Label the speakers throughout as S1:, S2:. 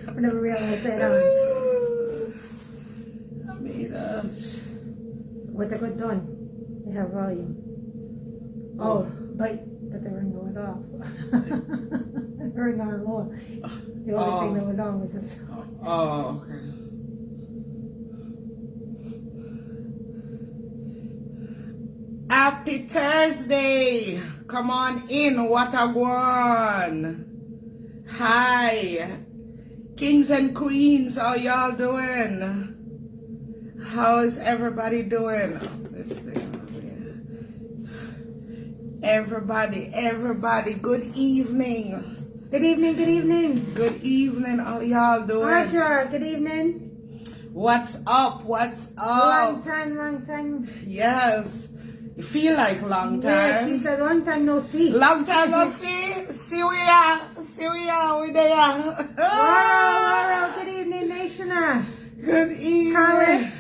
S1: I never realized that. What the good done? They have volume. Oh, but the ringer was off. The ringer on low. The only thing that was on was this.
S2: Oh, okay. Happy Thursday. Come on in. What a one. Hi. Kings and queens, how y'all doing? How is everybody doing? Let's see. Everybody, good evening.
S1: Good evening, good evening.
S2: Good evening, how y'all doing?
S1: Audra, good evening.
S2: What's up?
S1: Long time.
S2: Yes. You feel like long time?
S1: Yes, she said long time no see.
S2: Long time no see? See we are, we there.
S1: Laurel, good evening, Nationa.
S2: Good evening.
S1: Colin.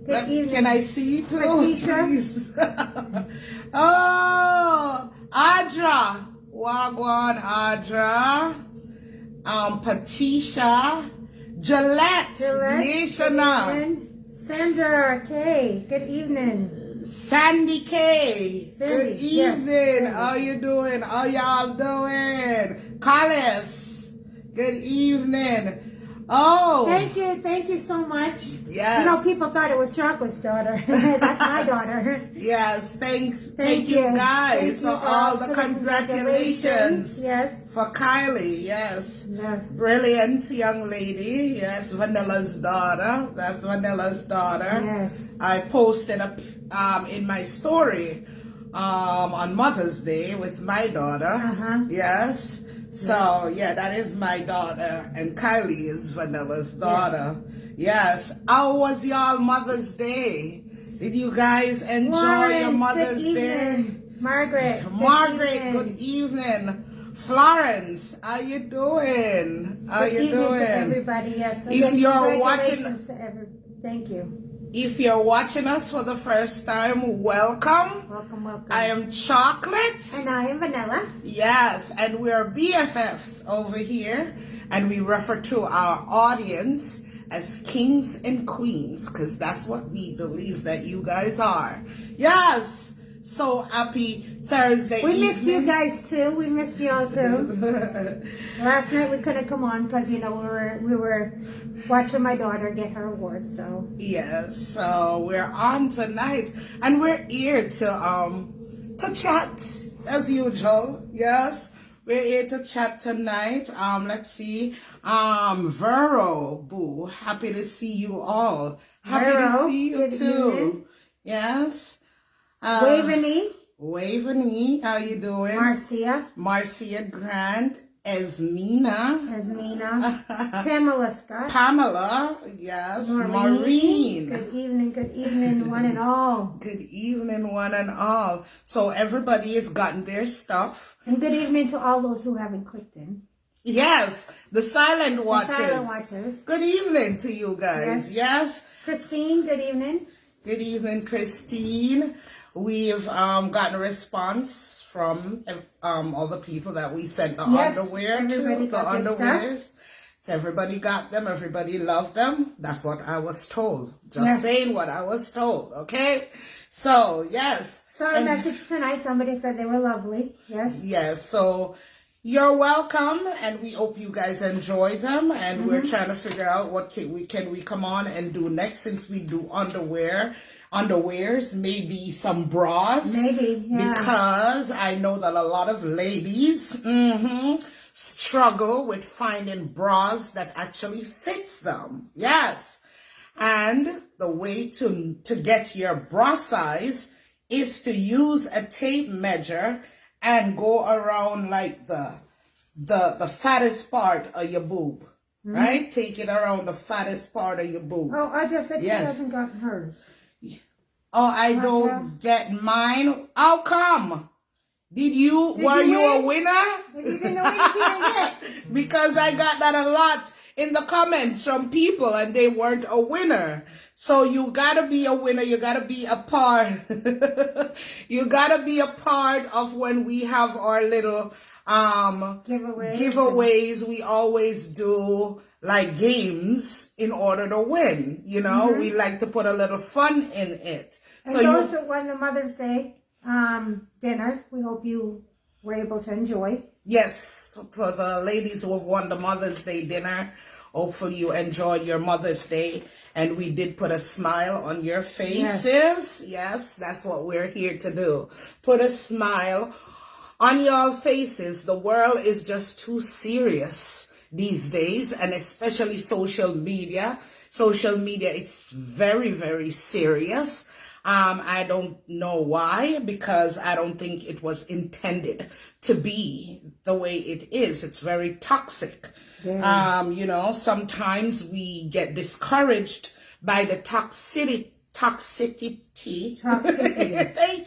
S1: Good evening.
S2: Can I see you too?
S1: Patricia.
S2: Please. Oh, Audra. Wagwan, Audra. Patricia. Gillette. Nationa.
S1: Good evening. Sandra K. Good evening.
S2: Sandy K. Good evening.
S1: Yes.
S2: How you doing? How y'all doing? Collis. Good evening. Oh.
S1: Thank you so much.
S2: Yes.
S1: You know, people thought it was Chocolate's daughter. That's my daughter.
S2: Yes, thank you
S1: Thank
S2: guys
S1: you
S2: for all the congratulations.
S1: Yes.
S2: For Kylie, yes.
S1: Yes.
S2: Brilliant young lady. Yes, Vanilla's daughter. That's Vanilla's daughter.
S1: Yes.
S2: I posted in my story on Mother's Day with my daughter.
S1: Uh-huh.
S2: Yes. So, yeah, that is my daughter, and Kylie is Vanilla's daughter. Yes. How was y'all Mother's Day? Did you guys enjoy your Mother's Day?
S1: Margaret,
S2: good evening. Florence, how you doing?
S1: Good evening to everybody, yes.
S2: If you're watching,
S1: thank you.
S2: If you're watching us for the first time, welcome.
S1: Welcome.
S2: I am Chocolate.
S1: And I am Vanilla.
S2: Yes, and we're BFFs over here, and we refer to our audience as kings and queens, because that's what we believe that you guys are. Yes, so happy Thursday evening.
S1: We missed you guys too. We missed you all too. Last night we couldn't come on because we were watching my daughter get her award. So
S2: yes, so we're on tonight, and we're here to chat as usual. Yes, we're here to chat tonight. Let's see. Vero, boo, happy to see you all. Happy to see you too. Evening. Yes. Waveney, how you doing? Marcia Grant, Esmina.
S1: Pamela Scott.
S2: Pamela, yes. Maureen.
S1: Good evening, one and all.
S2: Good evening, one and all. So everybody has gotten their stuff.
S1: And good evening to all those who haven't clicked in.
S2: Yes, the silent watchers. Good evening to you guys. Yes.
S1: Christine, good evening.
S2: Good evening, Christine. We've gotten a response from all the people that we sent the underwear to. The underwears. So everybody got them. Everybody loved them. That's what I was told. Just saying what I was told. Okay. So yes.
S1: Saw a message tonight. Somebody said they were lovely. Yes.
S2: Yes. So you're welcome, and we hope you guys enjoy them. And we're trying to figure out what can we come on and do next, since we do underwears, maybe some bras.
S1: Maybe, yeah.
S2: Because I know that a lot of ladies struggle with finding bras that actually fits them. Yes. And the way to get your bra size is to use a tape measure and go around like the fattest part of your boob. Right? Take it around the fattest part of your boob.
S1: Oh, I just said she hasn't gotten hers.
S2: Oh, I don't get mine. How come? Were you a winner?
S1: You didn't know what you didn't get.
S2: Because I got that a lot in the comments from people and they weren't a winner. So you gotta be a winner. You gotta be a part. You gotta be a part of when we have our little giveaways. We always do like games in order to win. You know, we like to put a little fun in it.
S1: And so those that won the Mother's Day dinners, we hope you were able to enjoy.
S2: Yes, for the ladies who have won the Mother's Day dinner, hopefully you enjoyed your Mother's Day. And we did put a smile on your faces. Yes, that's what we're here to do. Put a smile on your faces. The world is just too serious these days, and especially social media. Social media is very, very serious. I don't know why, because I don't think it was intended to be the way it is. It's very toxic. Yeah. You know, sometimes we get discouraged by the toxicity. Thank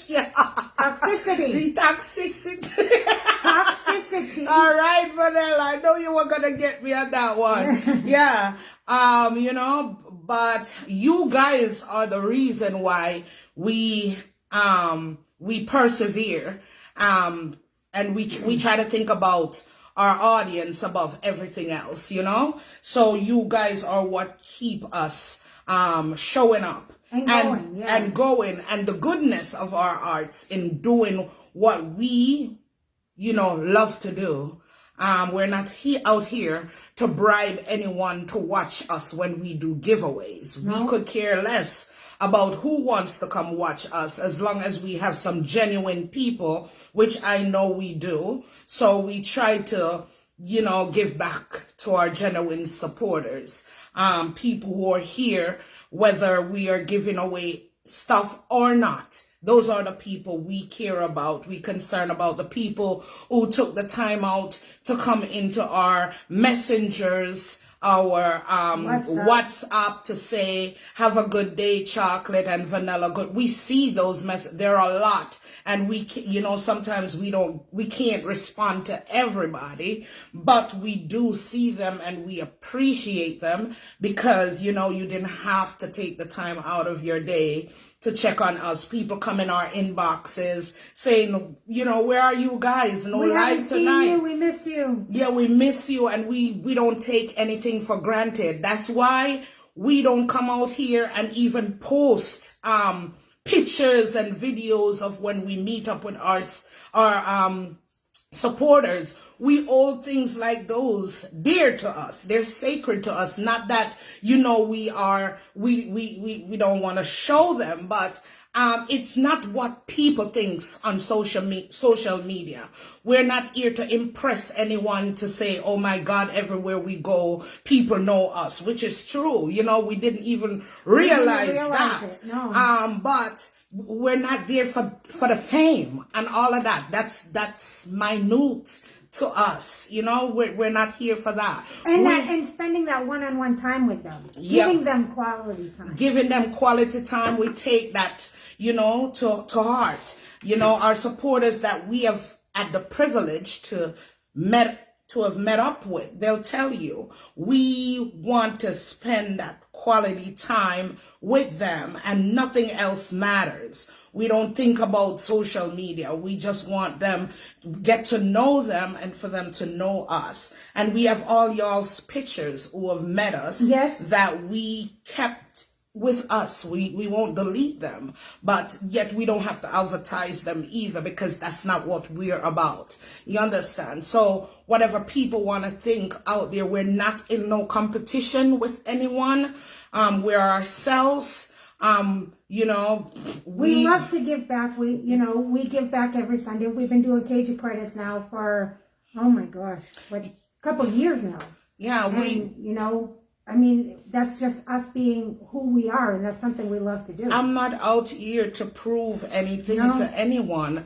S2: you.
S1: Toxicity.
S2: The toxicity.
S1: Toxicity.
S2: All right, Vanilla. I know you were gonna get me on that one. Yeah. You know, but you guys are the reason why we persevere. And we try to think about our audience above everything else, you know? So you guys are what keep us showing up and going, and the goodness of our arts in doing what we, you know, love to do. We're not out here to bribe anyone to watch us when we do giveaways. No. We could care less about who wants to come watch us, as long as we have some genuine people, which I know we do. So we try to, you know, give back to our genuine supporters, people who are here, whether we are giving away stuff or not. Those are the people we care about. We concern about the people who took the time out to come into our messengers, our WhatsApp to say, have a good day, chocolate and vanilla. Good. We see those messages. There are a lot. And we, you know, sometimes we can't respond to everybody, but we do see them and we appreciate them, because, you know, you didn't have to take the time out of your day to check on us. People come in our inboxes saying, you know, where are you guys? No live tonight.
S1: We miss you.
S2: Yeah, we miss you, and we don't take anything for granted. That's why we don't come out here and even post pictures and videos of when we meet up with our supporters. We hold things like those dear to us. They're sacred to us. Not that, you know, we don't want to show them, but it's not what people think on social media. We're not here to impress anyone to say, oh my God, everywhere we go, people know us, which is true. You know, we didn't even realize that.
S1: No.
S2: But we're not there for the fame and all of that. That's minute to us. You know, we're not here for that.
S1: And spending that one-on-one time with them. Giving them quality time. Giving them
S2: quality time. We take that, you know, to heart. You know, our supporters that we have had the privilege to have met up with, they'll tell you, we want to spend that quality time with them and nothing else matters. We don't think about social media. We just want them to get to know them and for them to know us. And we have all y'all's pictures who have met us that we kept with us. We won't delete them, but yet we don't have to advertise them either, because that's not what we're about. You understand? So whatever people want to think out there, we're not in no competition with anyone. We're ourselves. You know,
S1: we love to give back. We give back every Sunday. We've been doing Cage of Credits now for, oh my gosh, a couple of years now.
S2: Yeah.
S1: You know, I mean, that's just us being who we are, and that's something we love to do.
S2: I'm not out here to prove anything to anyone.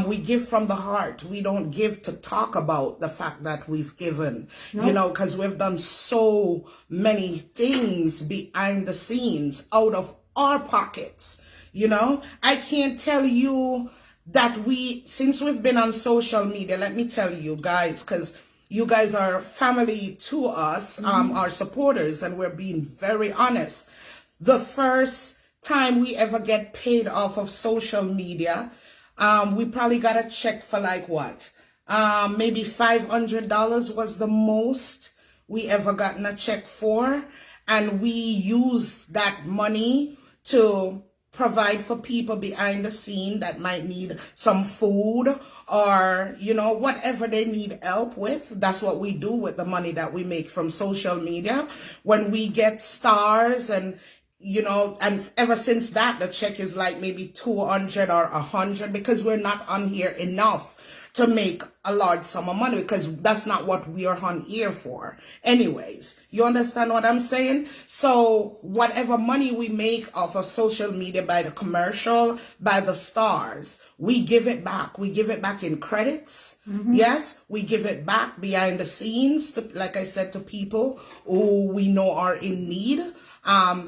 S2: We give from the heart. We don't give to talk about the fact that we've given, you know, because we've done so many things behind the scenes out of our pockets. You know, I can't tell you that since we've been on social media, let me tell you guys, because You guys are family to us, our supporters, and we're being very honest. The first time we ever get paid off of social media, we probably got a check for like what? Maybe $500 was the most we ever gotten a check for. And we use that money to provide for people behind the scene that might need some food or, you know, whatever they need help with. That's what we do with the money that we make from social media. When we get stars and, you know, and ever since that, the check is like maybe 200 or 100 because we're not on here enough to make a large sum of money because that's not what we are on here for. Anyways, you understand what I'm saying? So whatever money we make off of social media by the commercial, by the stars, we give it back. We give it back in credits. Yes, we give it back behind the scenes, to, like I said, to people who we know are in need.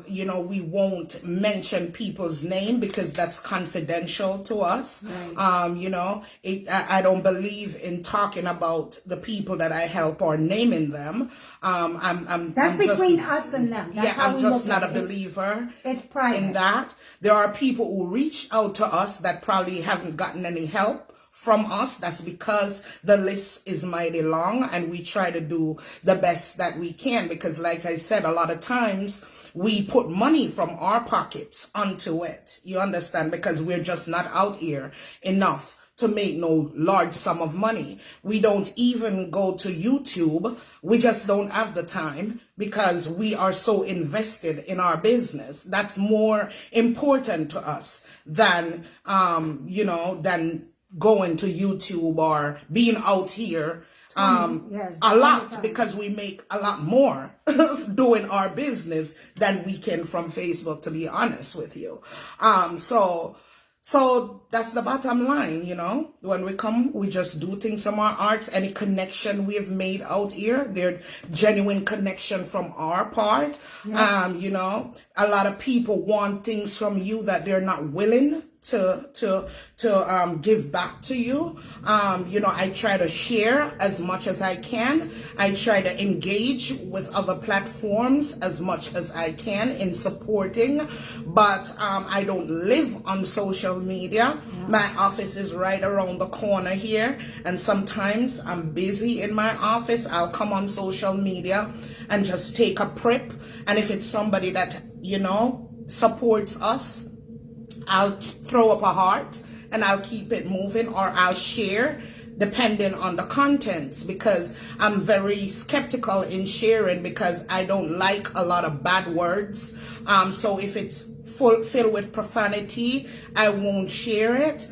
S2: You know, we won't mention people's name because that's confidential to us. Right. You know, I don't believe in talking about the people that I help or naming them.
S1: That's between us and them. That's how
S2: I'm just not a believer
S1: it's private.
S2: in that. There are people who reach out to us that probably haven't gotten any help from us. That's because the list is mighty long and we try to do the best that we can because, like I said, a lot of times we put money from our pockets onto it. You understand? Because we're just not out here enough to make no large sum of money. We don't even go to YouTube. We just don't have the time because we are so invested in our business. That's more important to us than, you know, than going to YouTube or being out here a lot because we make a lot more doing our business than we can from Facebook, to be honest with you. So that's the bottom line, you know. When we come, we just do things from our hearts. Any connection we have made out here, they're genuine connection from our part. Yeah. You know, a lot of people want things from you that they're not willing to give back to you. You know, I try to share as much as I can. I try to engage with other platforms as much as I can in supporting, but I don't live on social media. Yeah. My office is right around the corner here, and sometimes I'm busy in my office. I'll come on social media and just take a prep, and if it's somebody that, you know, supports us, I'll throw up a heart and I'll keep it moving, or I'll share depending on the contents, because I'm very skeptical in sharing because I don't like a lot of bad words. So if it's filled with profanity, I won't share it.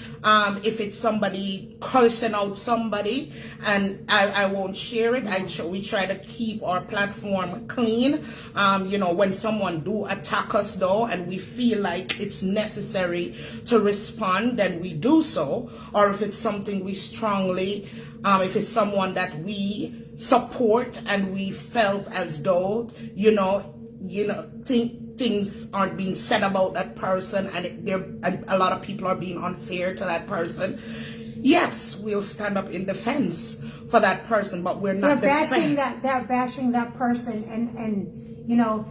S2: If it's somebody cursing out somebody, and I won't share it. We try to keep our platform clean. You know, when someone do attack us though, and we feel like it's necessary to respond, then we do so. Or if it's something we strongly, if it's someone that we support and we felt as though, you know, things aren't being said about that person, and a lot of people are being unfair to that person, yes, we'll stand up in defense for that person, but we're not
S1: bashing that person, and you know,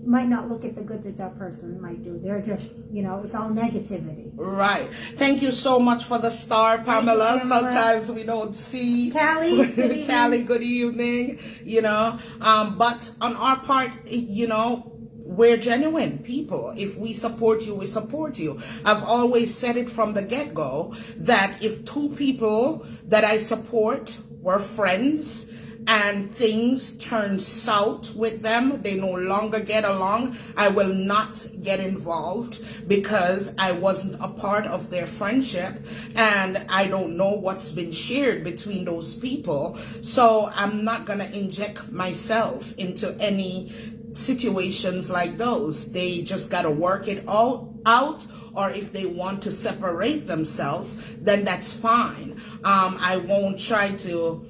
S1: might not look at the good that person might do. They're just, you know, it's all negativity.
S2: Right. Thank you so much for the star, Pamela. Sometimes we don't see
S1: Callie. Good evening.
S2: Callie, good evening. You know, but on our part, you know, we're genuine people. If we support you, we support you. I've always said it from the get-go that if two people that I support were friends and things turn south with them, they no longer get along, I will not get involved because I wasn't a part of their friendship and I don't know what's been shared between those people. So I'm not going to inject myself into any situations like those. They just got to work it all out, or if they want to separate themselves, then that's fine. I won't try to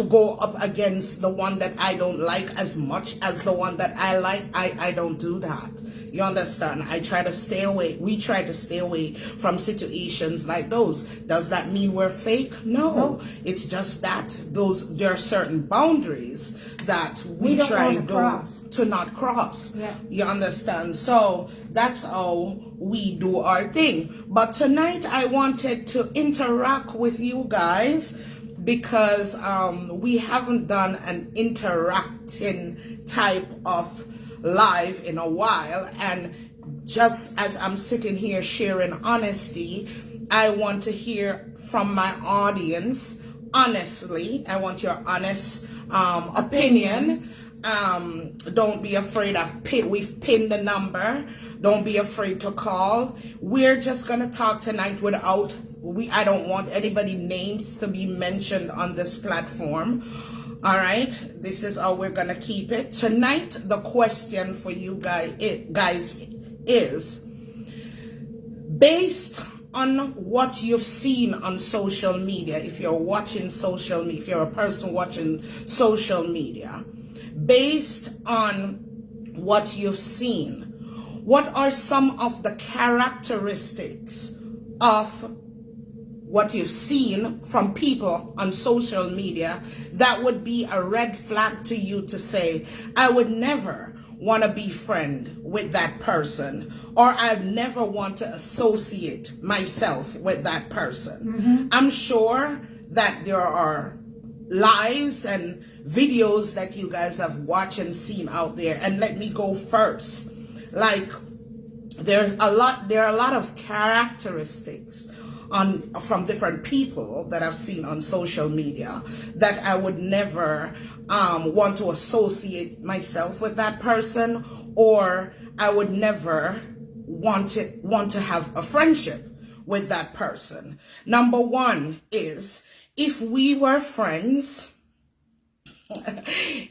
S2: go up against the one that I don't like as much as the one that I like. I don't do that. You understand? I try to stay away. We try to stay away from situations like those. Does that mean we're fake? No. It's just that there are certain boundaries that we try to not cross.
S1: Yeah.
S2: You understand? So that's how we do our thing. But tonight I wanted to interact with you guys because we haven't done an interacting type of live in a while, and just as I'm sitting here sharing honesty, I want to hear from my audience honestly. I want your honest opinion. Don't be afraid of we've pinned the number. Don't be afraid to call. We're just gonna talk tonight without I don't want anybody names to be mentioned on this platform. All right, this is how we're gonna keep it tonight. The question for you guys is, based on what you've seen on social media, if you're watching social media, if you're a person watching social media, based on what you've seen, what are some of the characteristics of what you've seen from people on social media that would be a red flag to you to say, I would never want to be friend with that person, or I never want to associate myself with that person? I'm sure that there are lives and videos that you guys have watched and seen out there. And let me go first. Like, there are a lot of characteristics from different people that I've seen on social media that I would never want to associate myself with that person, or I would never want to have a friendship with that person. Number one is, if we were friends,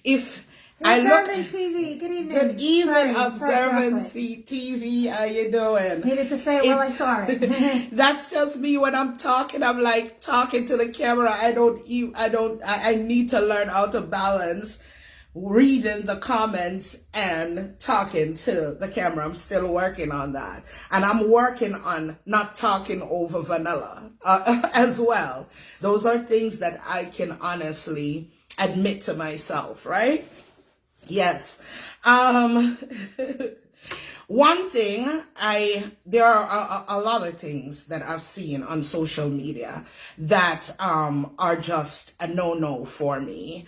S2: if
S1: Observant TV, good evening.
S2: Good evening, Observant TV. How you doing?
S1: Needed to say it while I saw it.
S2: That's just me when I'm talking. I'm like talking to the camera. I need to learn how to balance reading the comments and talking to the camera. I'm still working on that. And I'm working on not talking over vanilla as well. Those are things that I can honestly admit to myself, right? Yes. One thing, there are a lot of things that I've seen on social media that are just a no-no for me.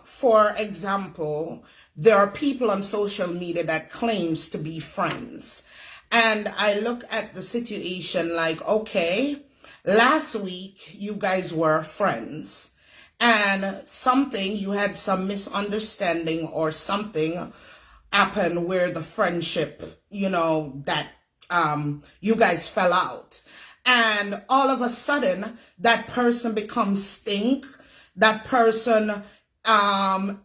S2: For example, there are people on social media that claims to be friends. And I look at the situation like, okay, last week you guys were friends. And you had some misunderstanding or something happened where the friendship, that you guys fell out. And all of a sudden, that person becomes stink. That person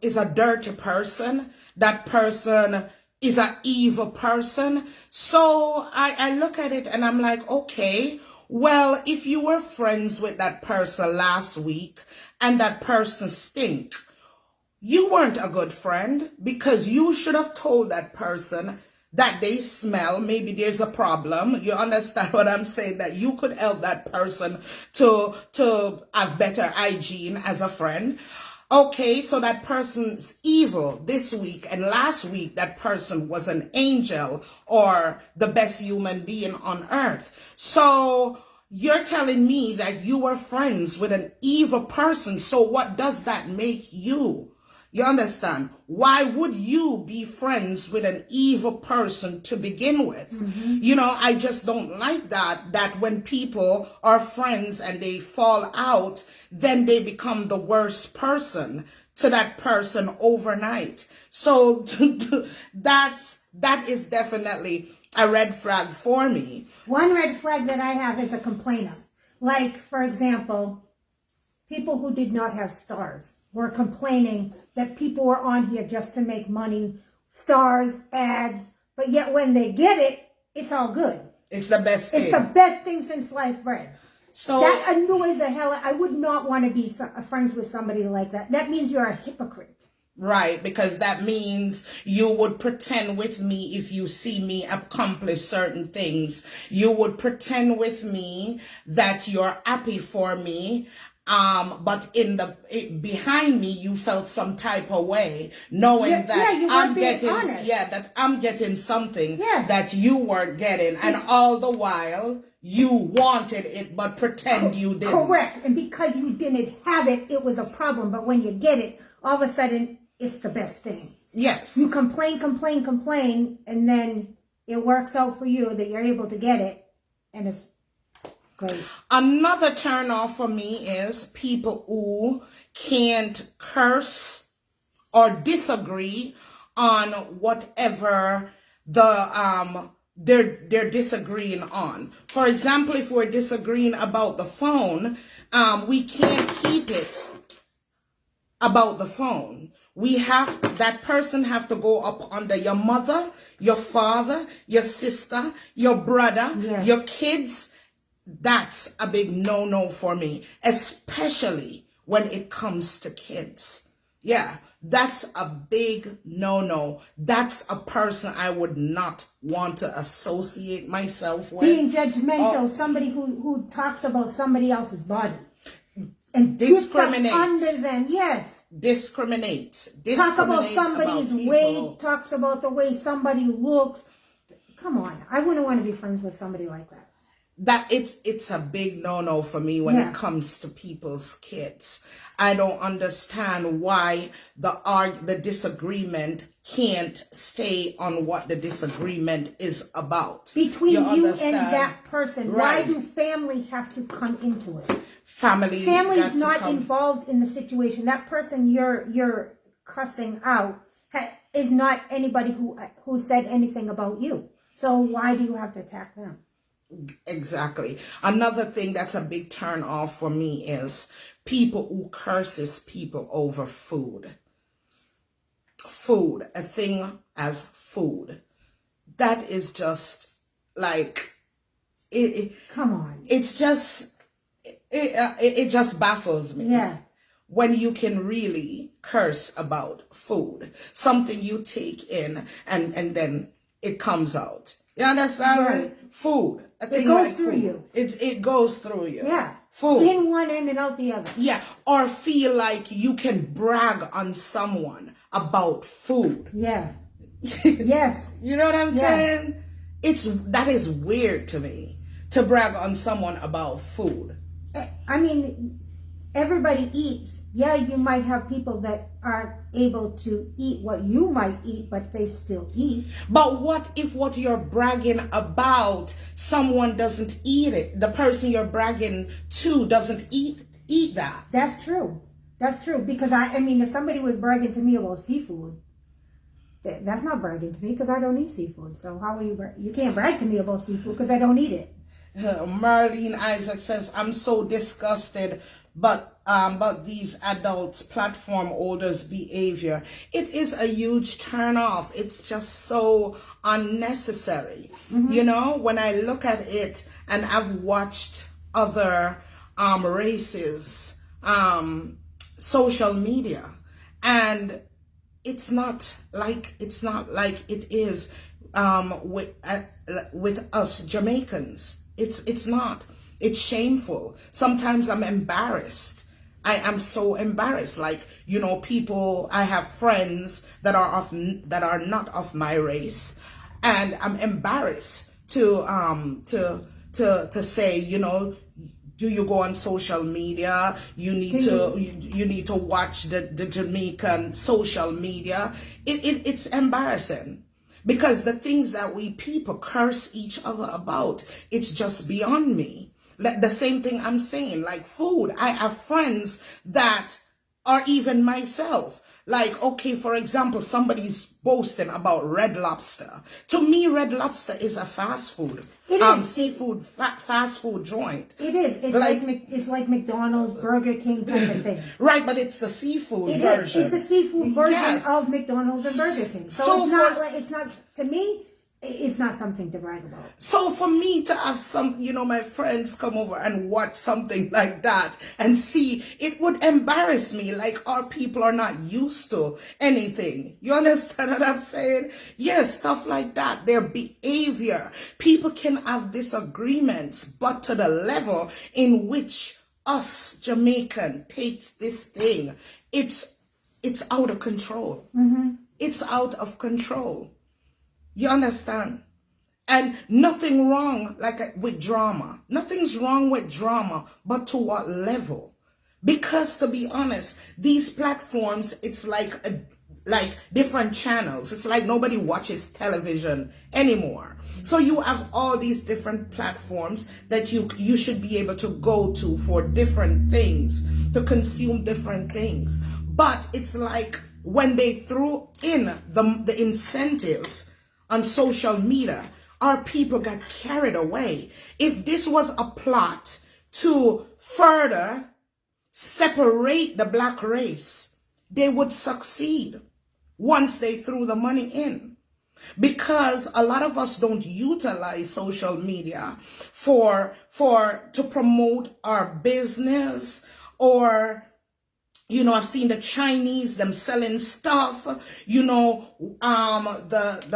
S2: is a dirty person. That person is an evil person. So I look at it and I'm like, okay, well, if you were friends with that person last week, and that person stink, you weren't a good friend, because you should have told that person that they smell. Maybe there's a problem. You understand what I'm saying? That you could help that person to have better hygiene as a friend. Okay, so that person's evil this week, and last week that person was an angel or the best human being on earth. So you're telling me that you were friends with an evil person. So what does that make you? You understand? Why would you be friends with an evil person to begin with? I just don't like that when people are friends and they fall out, then they become the worst person to that person overnight. So that is definitely a red flag for me.
S1: One red flag that I have is a complainer. Like, for example, people who did not have stars were complaining that people were on here just to make money, stars, ads, but yet when they get it, it's all good.
S2: It's the best thing.
S1: It's the best thing since sliced bread.
S2: So
S1: that annoys the hell. I would not want to be friends with somebody like that. That means you're a hypocrite.
S2: Right, because that means you would pretend with me if you see me accomplish certain things. You would pretend with me that you're happy for me, but behind me you felt some type of way, knowing that
S1: you weren't being honest.
S2: that I'm getting something
S1: Yeah.
S2: that you weren't getting, and all the while you wanted it, but pretend you didn't.
S1: Correct, and because you didn't have it, it was a problem. But when you get it, all of a sudden, it's the best thing.
S2: Yes.
S1: You complain, and then it works out for you that you're able to get it, and it's great.
S2: Another turn off for me is people who can't curse or disagree on whatever they're disagreeing on. For example, if we're disagreeing about the phone, we can't keep it about the phone. That person have to go up under your mother, your father, your sister, your brother,
S1: Yes.
S2: your kids. That's a big no-no for me, especially when it comes to kids. Yeah, that's a big no-no. That's a person I would not want to associate myself with.
S1: Being judgmental, somebody who talks about somebody else's body. And
S2: discriminate
S1: under them, yes.
S2: Discriminate
S1: Talk about somebody's
S2: about
S1: weight, talks about the way somebody looks. Come on, I wouldn't want to be friends with somebody like that.
S2: That it's a big no-no for me when it comes to people's kids. I don't understand why the disagreement can't stay on what the disagreement is about.
S1: Between you and that person, right. Why do family have to come into it? Family's not involved in the situation. That person you're cussing out is not anybody who said anything about you. So why do you have to attack them?
S2: Exactly. Another thing that's a big turn off for me is people who curses people over food. Food, a thing as food. That is just like it.
S1: Come on.
S2: It's just it just baffles me.
S1: Yeah.
S2: When you can really curse about food, something you take in and then it comes out. You understand?
S1: Right.
S2: Food.
S1: It goes through you.
S2: It goes through you.
S1: Yeah.
S2: Food.
S1: In one end and out the other.
S2: Yeah. Or feel like you can brag on someone about food.
S1: Yeah. Yes.
S2: You know what I'm saying? That is weird to me, to brag on someone about food.
S1: I mean, everybody eats. Yeah, you might have people that aren't able to eat what you might eat, but they still eat.
S2: But what if what you're bragging about, someone doesn't eat it? The person you're bragging to doesn't eat that.
S1: That's true. That's true. Because I mean, if somebody was bragging to me about seafood, that's not bragging to me because I don't eat seafood. So how are you? You can't brag to me about seafood because I don't eat it.
S2: Marlene Isaac says, I'm so disgusted but these adults platform holders behavior. It is a huge turn off. It's just so unnecessary. Mm-hmm. You know, when I look at it, and I've watched other races social media, and it's not like it is with us Jamaicans. It's not. It's shameful. Sometimes I'm embarrassed. I am so embarrassed. Like, you know, people, I have friends that are not of my race, and I'm embarrassed to say, you know, do you go on social media? You need to watch the Jamaican social media. It's embarrassing. Because the things that we people curse each other about, it's just beyond me. The same thing I'm saying, like food. I have friends that are even myself. Like, okay, for example, somebody's boasting about Red Lobster. To me, Red Lobster is a fast food.
S1: It is.
S2: Seafood, fast food joint.
S1: It is. It's like McDonald's, Burger King kind of thing.
S2: Right, but it's a seafood version.
S1: It's a seafood version of McDonald's and Burger King. So it's not, to me, it's not something to brag about.
S2: So for me to have some, my friends come over and watch something like that and see, it would embarrass me. Like our people are not used to anything. You understand what I'm saying? Yes, stuff like that. Their behavior. People can have disagreements, but to the level in which us Jamaican takes this thing, it's out of control. It's out of control. You understand? And nothing wrong with drama. Nothing's wrong with drama, but to what level? Because to be honest, these platforms, it's like different channels. It's like nobody watches television anymore. So you have all these different platforms that you should be able to go to for different things, to consume different things. But it's like when they threw in the incentive on social media, our people got carried away. If this was a plot to further separate the black race, they would succeed once they threw the money in. Because a lot of us don't utilize social media to promote our business, or I've seen the Chinese, them selling stuff, the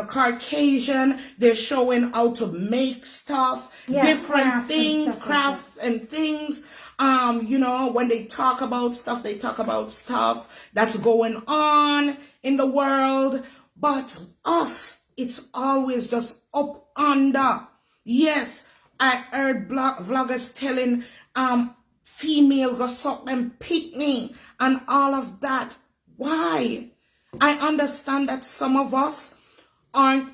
S2: Caucasian, they're showing how to make stuff, different things, crafts and things. When they talk about stuff, they talk about stuff that's going on in the world. But us, it's always just up under. Yes, I heard vloggers telling, female go suck them picnic and all of that. Why? I understand that some of us aren't,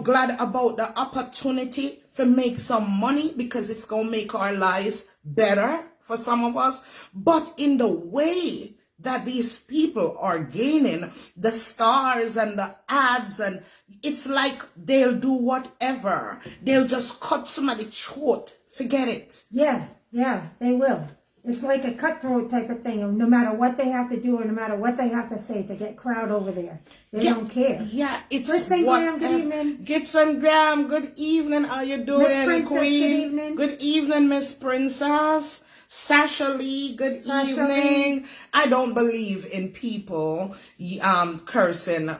S2: glad about the opportunity to make some money because it's going to make our lives better for some of us. But in the way that these people are gaining the stars and the ads, and it's like they'll do whatever. They'll just cut somebody's throat. Forget it.
S1: Yeah, they will. It's like a cutthroat type of thing. And no matter what they have to do or no matter what they have to say to get crowd over there, they don't care.
S2: Yeah, it's
S1: Listen, Graham, good evening.
S2: Gibson Graham, good evening. How you doing,
S1: Miss Princess,
S2: Queen?
S1: good evening.
S2: Good evening, Miss Princess. Sasha Lee, good evening.
S1: Lee.
S2: I don't believe in people cursing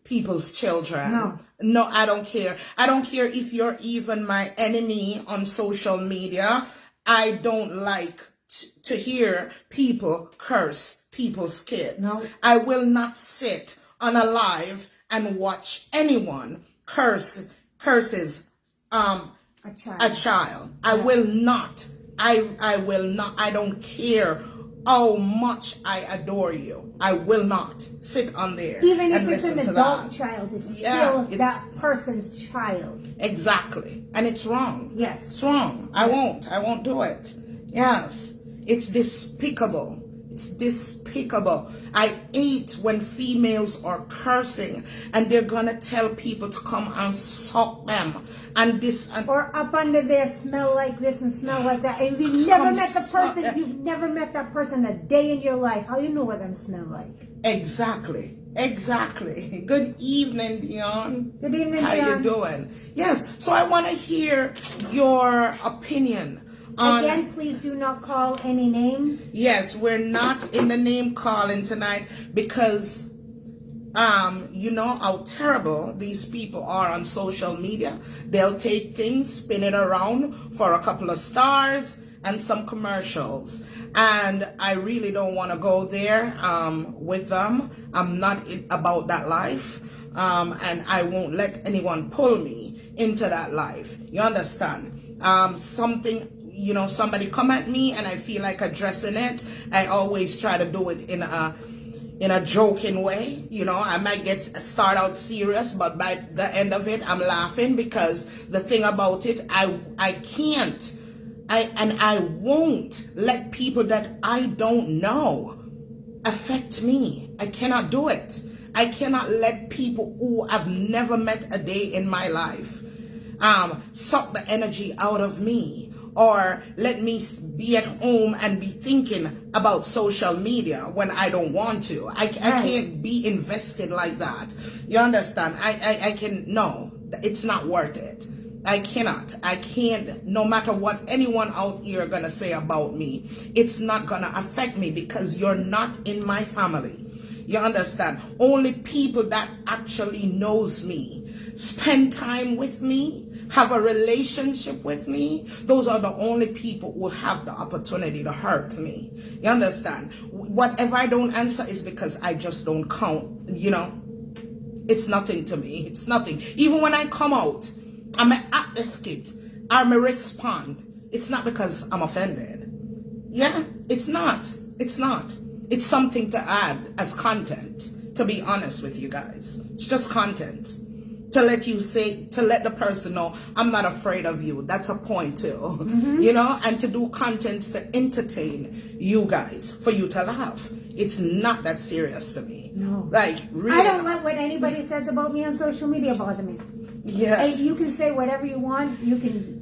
S2: people's children. No, I don't care. I don't care if you're even my enemy on social media. I don't like to hear people curse people's kids.
S1: No.
S2: I will not sit on a live and watch anyone curses a child. I will not. I will not. I don't care how much I adore you. I will not sit on there.
S1: Even
S2: and
S1: if it's
S2: listen
S1: an
S2: to
S1: adult
S2: that.
S1: child, it's still that person's child.
S2: Exactly. And it's wrong.
S1: Yes.
S2: It's wrong. I won't do it. Yes. It's despicable. It's despicable. I hate when females are cursing and they're gonna tell people to come and suck them and this and
S1: or up under there, smell like this and smell like that. And you've never met that person a day in your life. How you know what them smell like?
S2: Exactly. Good evening, Dion.
S1: Good evening,
S2: How
S1: Dion.
S2: you doing? Yes. So I want to hear your opinion.
S1: Again, please do not call any names.
S2: Yes, we're not in the name calling tonight because you know how terrible these people are on social media. They'll take things, spin it around for a couple of stars and some commercials. And I really don't want to go there with them. I'm not about that life. And I won't let anyone pull me into that life. You understand? Somebody come at me and I feel like addressing it. I always try to do it in a joking way. I might start out serious, but by the end of it, I'm laughing because the thing about it, I won't let people that I don't know affect me. I cannot do it. I cannot let people who I've never met a day in my life suck the energy out of me. Or let me be at home and be thinking about social media when I don't want to. I can't be invested like that. You understand? I can, no. It's not worth it. I can't, no matter what anyone out here are gonna say about me, it's not gonna affect me because you're not in my family. You understand? Only people that actually knows me, spend time with me, have a relationship with me, those are the only people who have the opportunity to hurt me. You understand? Whatever I don't answer is because I just don't count, you know? It's nothing to me. It's nothing. Even when I come out, I'm at the skit, I'm a respond. It's not because I'm offended. Yeah, it's not. It's not. It's something to add as content, to be honest with you guys. It's just content. To let the person know, I'm not afraid of you. That's a point too. You know, and to do content to entertain you guys, for you to laugh. It's not that serious to me.
S1: No.
S2: Like, really.
S1: I don't let what anybody says about me on social media bother me.
S2: Yeah.
S1: Hey, you can say whatever you want. You can.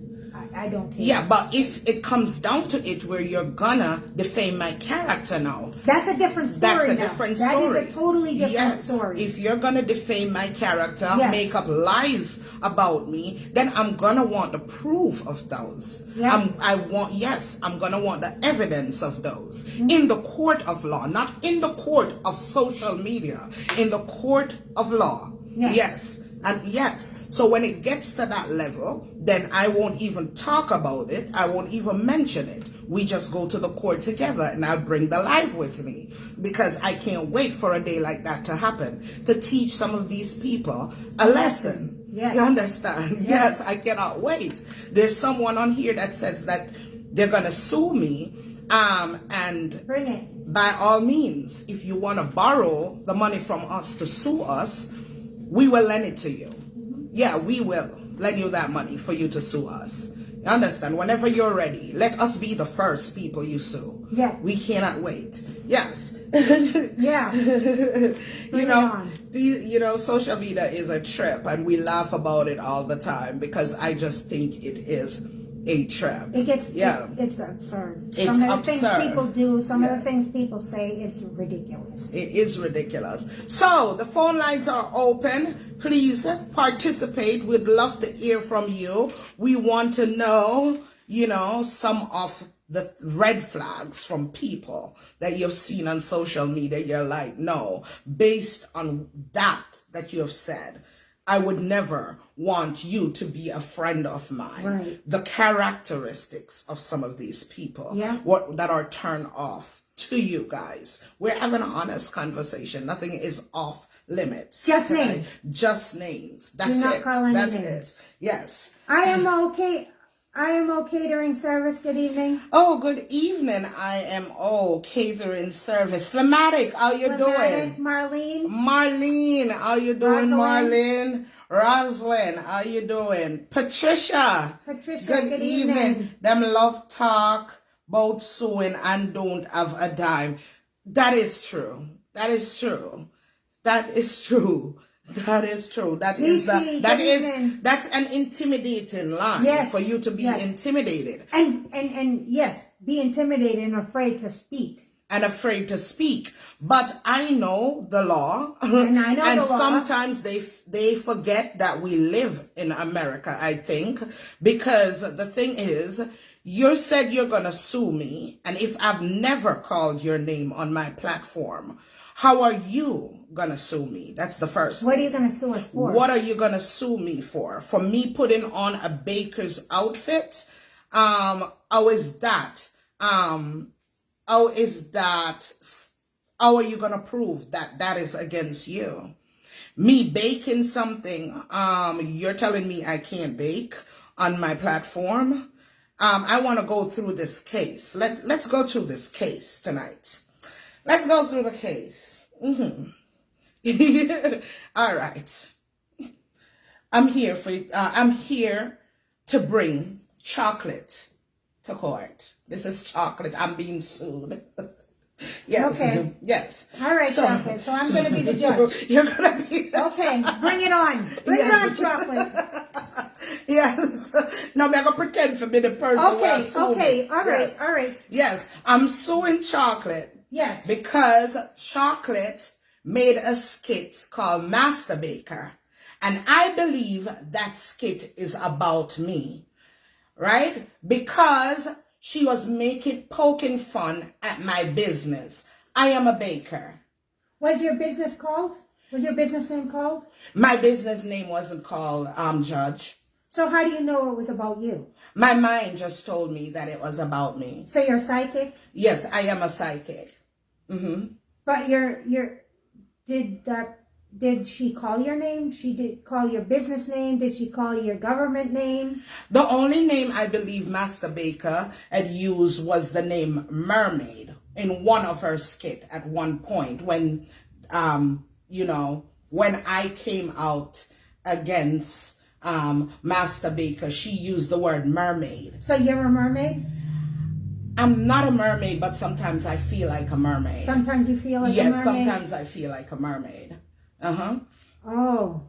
S1: I don't care.
S2: Yeah, but if it comes down to it where you're gonna defame my character now,
S1: that's a different story.
S2: That's a
S1: now.
S2: different
S1: That
S2: story.
S1: is a totally different story.
S2: If you're gonna defame my character,
S1: Yes.
S2: make up lies about me, then I'm gonna want the proof of those.
S1: Yeah.
S2: I'm gonna want the evidence of those in the court of law, not in the court of social media, in the court of law.
S1: Yes.
S2: Yes. And yes, so when it gets to that level, then I won't even talk about it. I won't even mention it. We just go to the court together and I'll bring the live with me because I can't wait for a day like that to happen, to teach some of these people a lesson.
S1: Yes.
S2: You understand? Yes, I cannot wait. There's someone on here that says that they're going to sue me. And
S1: bring it.
S2: By all means, if you want to borrow the money from us to sue us, we will lend it to you. Yeah, we will lend you that money for you to sue us. You understand? Whenever you're ready, let us be the first people you sue.
S1: Yeah.
S2: We cannot wait. Yes.
S1: Yeah.
S2: You know, social media is a trip and we laugh about it all the time because I just think it is a trap.
S1: It's absurd.
S2: It's
S1: some of the
S2: absurd.
S1: things people do, some of the things people say is ridiculous.
S2: It is ridiculous. So the phone lines are open. Please participate. We'd love to hear from you. We want to know, you know, some of the red flags from people that you've seen on social media. You're like, no, based on that you have said, I would never want you to be a friend of mine.
S1: Right.
S2: The characteristics of some of these people that are turned off to you guys. We're having an honest conversation. Nothing is off limits.
S1: Just names.
S2: Just names. That's
S1: Do not
S2: it.
S1: call any
S2: That's
S1: names.
S2: it. Yes.
S1: I am catering service. Good evening.
S2: Oh, good evening. I am catering service. Slamatic, how you doing?
S1: Marlene.
S2: Marlene, how you doing,
S1: Rosalind.
S2: Marlene? Roslyn, how you doing? Patricia. Good evening. Them love talk about suing and don't have a dime. That is true. That is true. That is true. That is true. That's an intimidating line for you to be intimidated.
S1: And yes, be intimidated and afraid to speak.
S2: But I know the law.
S1: And I know the law.
S2: Sometimes they forget that we live in America, I think, because the thing is, you said you're going to sue me, and if I've never called your name on my platform, how are you going to sue me? That's the first thing.
S1: What are you going to sue us for?
S2: What are you going to sue me for? For me putting on a baker's outfit? How is that? How are you going to prove that that is against you? Me baking something, you're telling me I can't bake on my platform? I want to go through this case. Let's go through this case tonight. Let's go through the case. All right. I'm here to bring chocolate to court. This is chocolate. I'm being sued. Yes. Okay. Yes.
S1: All right, chocolate. So I'm going to be the judge.
S2: You're going to be the
S1: okay. Bring it on. Bring it on, chocolate.
S2: Yes. No, I'm going to pretend for me the person.
S1: Okay. All right.
S2: Yes.
S1: All right.
S2: Yes. I'm suing chocolate.
S1: Yes.
S2: Because chocolate made a skit called Master Baker. And I believe that skit is about me, right? Because she was poking fun at my business. I am a baker.
S1: Was your business called? Was your business name called?
S2: My business name wasn't called Judge.
S1: So how do you know it was about you?
S2: My mind just told me that it was about me.
S1: So you're psychic?
S2: Yes, I am a psychic.
S1: But did she call your name? She did call your business name? Did she call your government name?
S2: The only name I believe Master Baker had used was the name Mermaid in one of her skit at one point when, when I came out against Master Baker, she used the word mermaid.
S1: So you're a mermaid?
S2: I'm not a mermaid, but sometimes I feel like a mermaid.
S1: Sometimes you feel like a mermaid?
S2: Yes, sometimes I feel like a mermaid.
S1: Oh.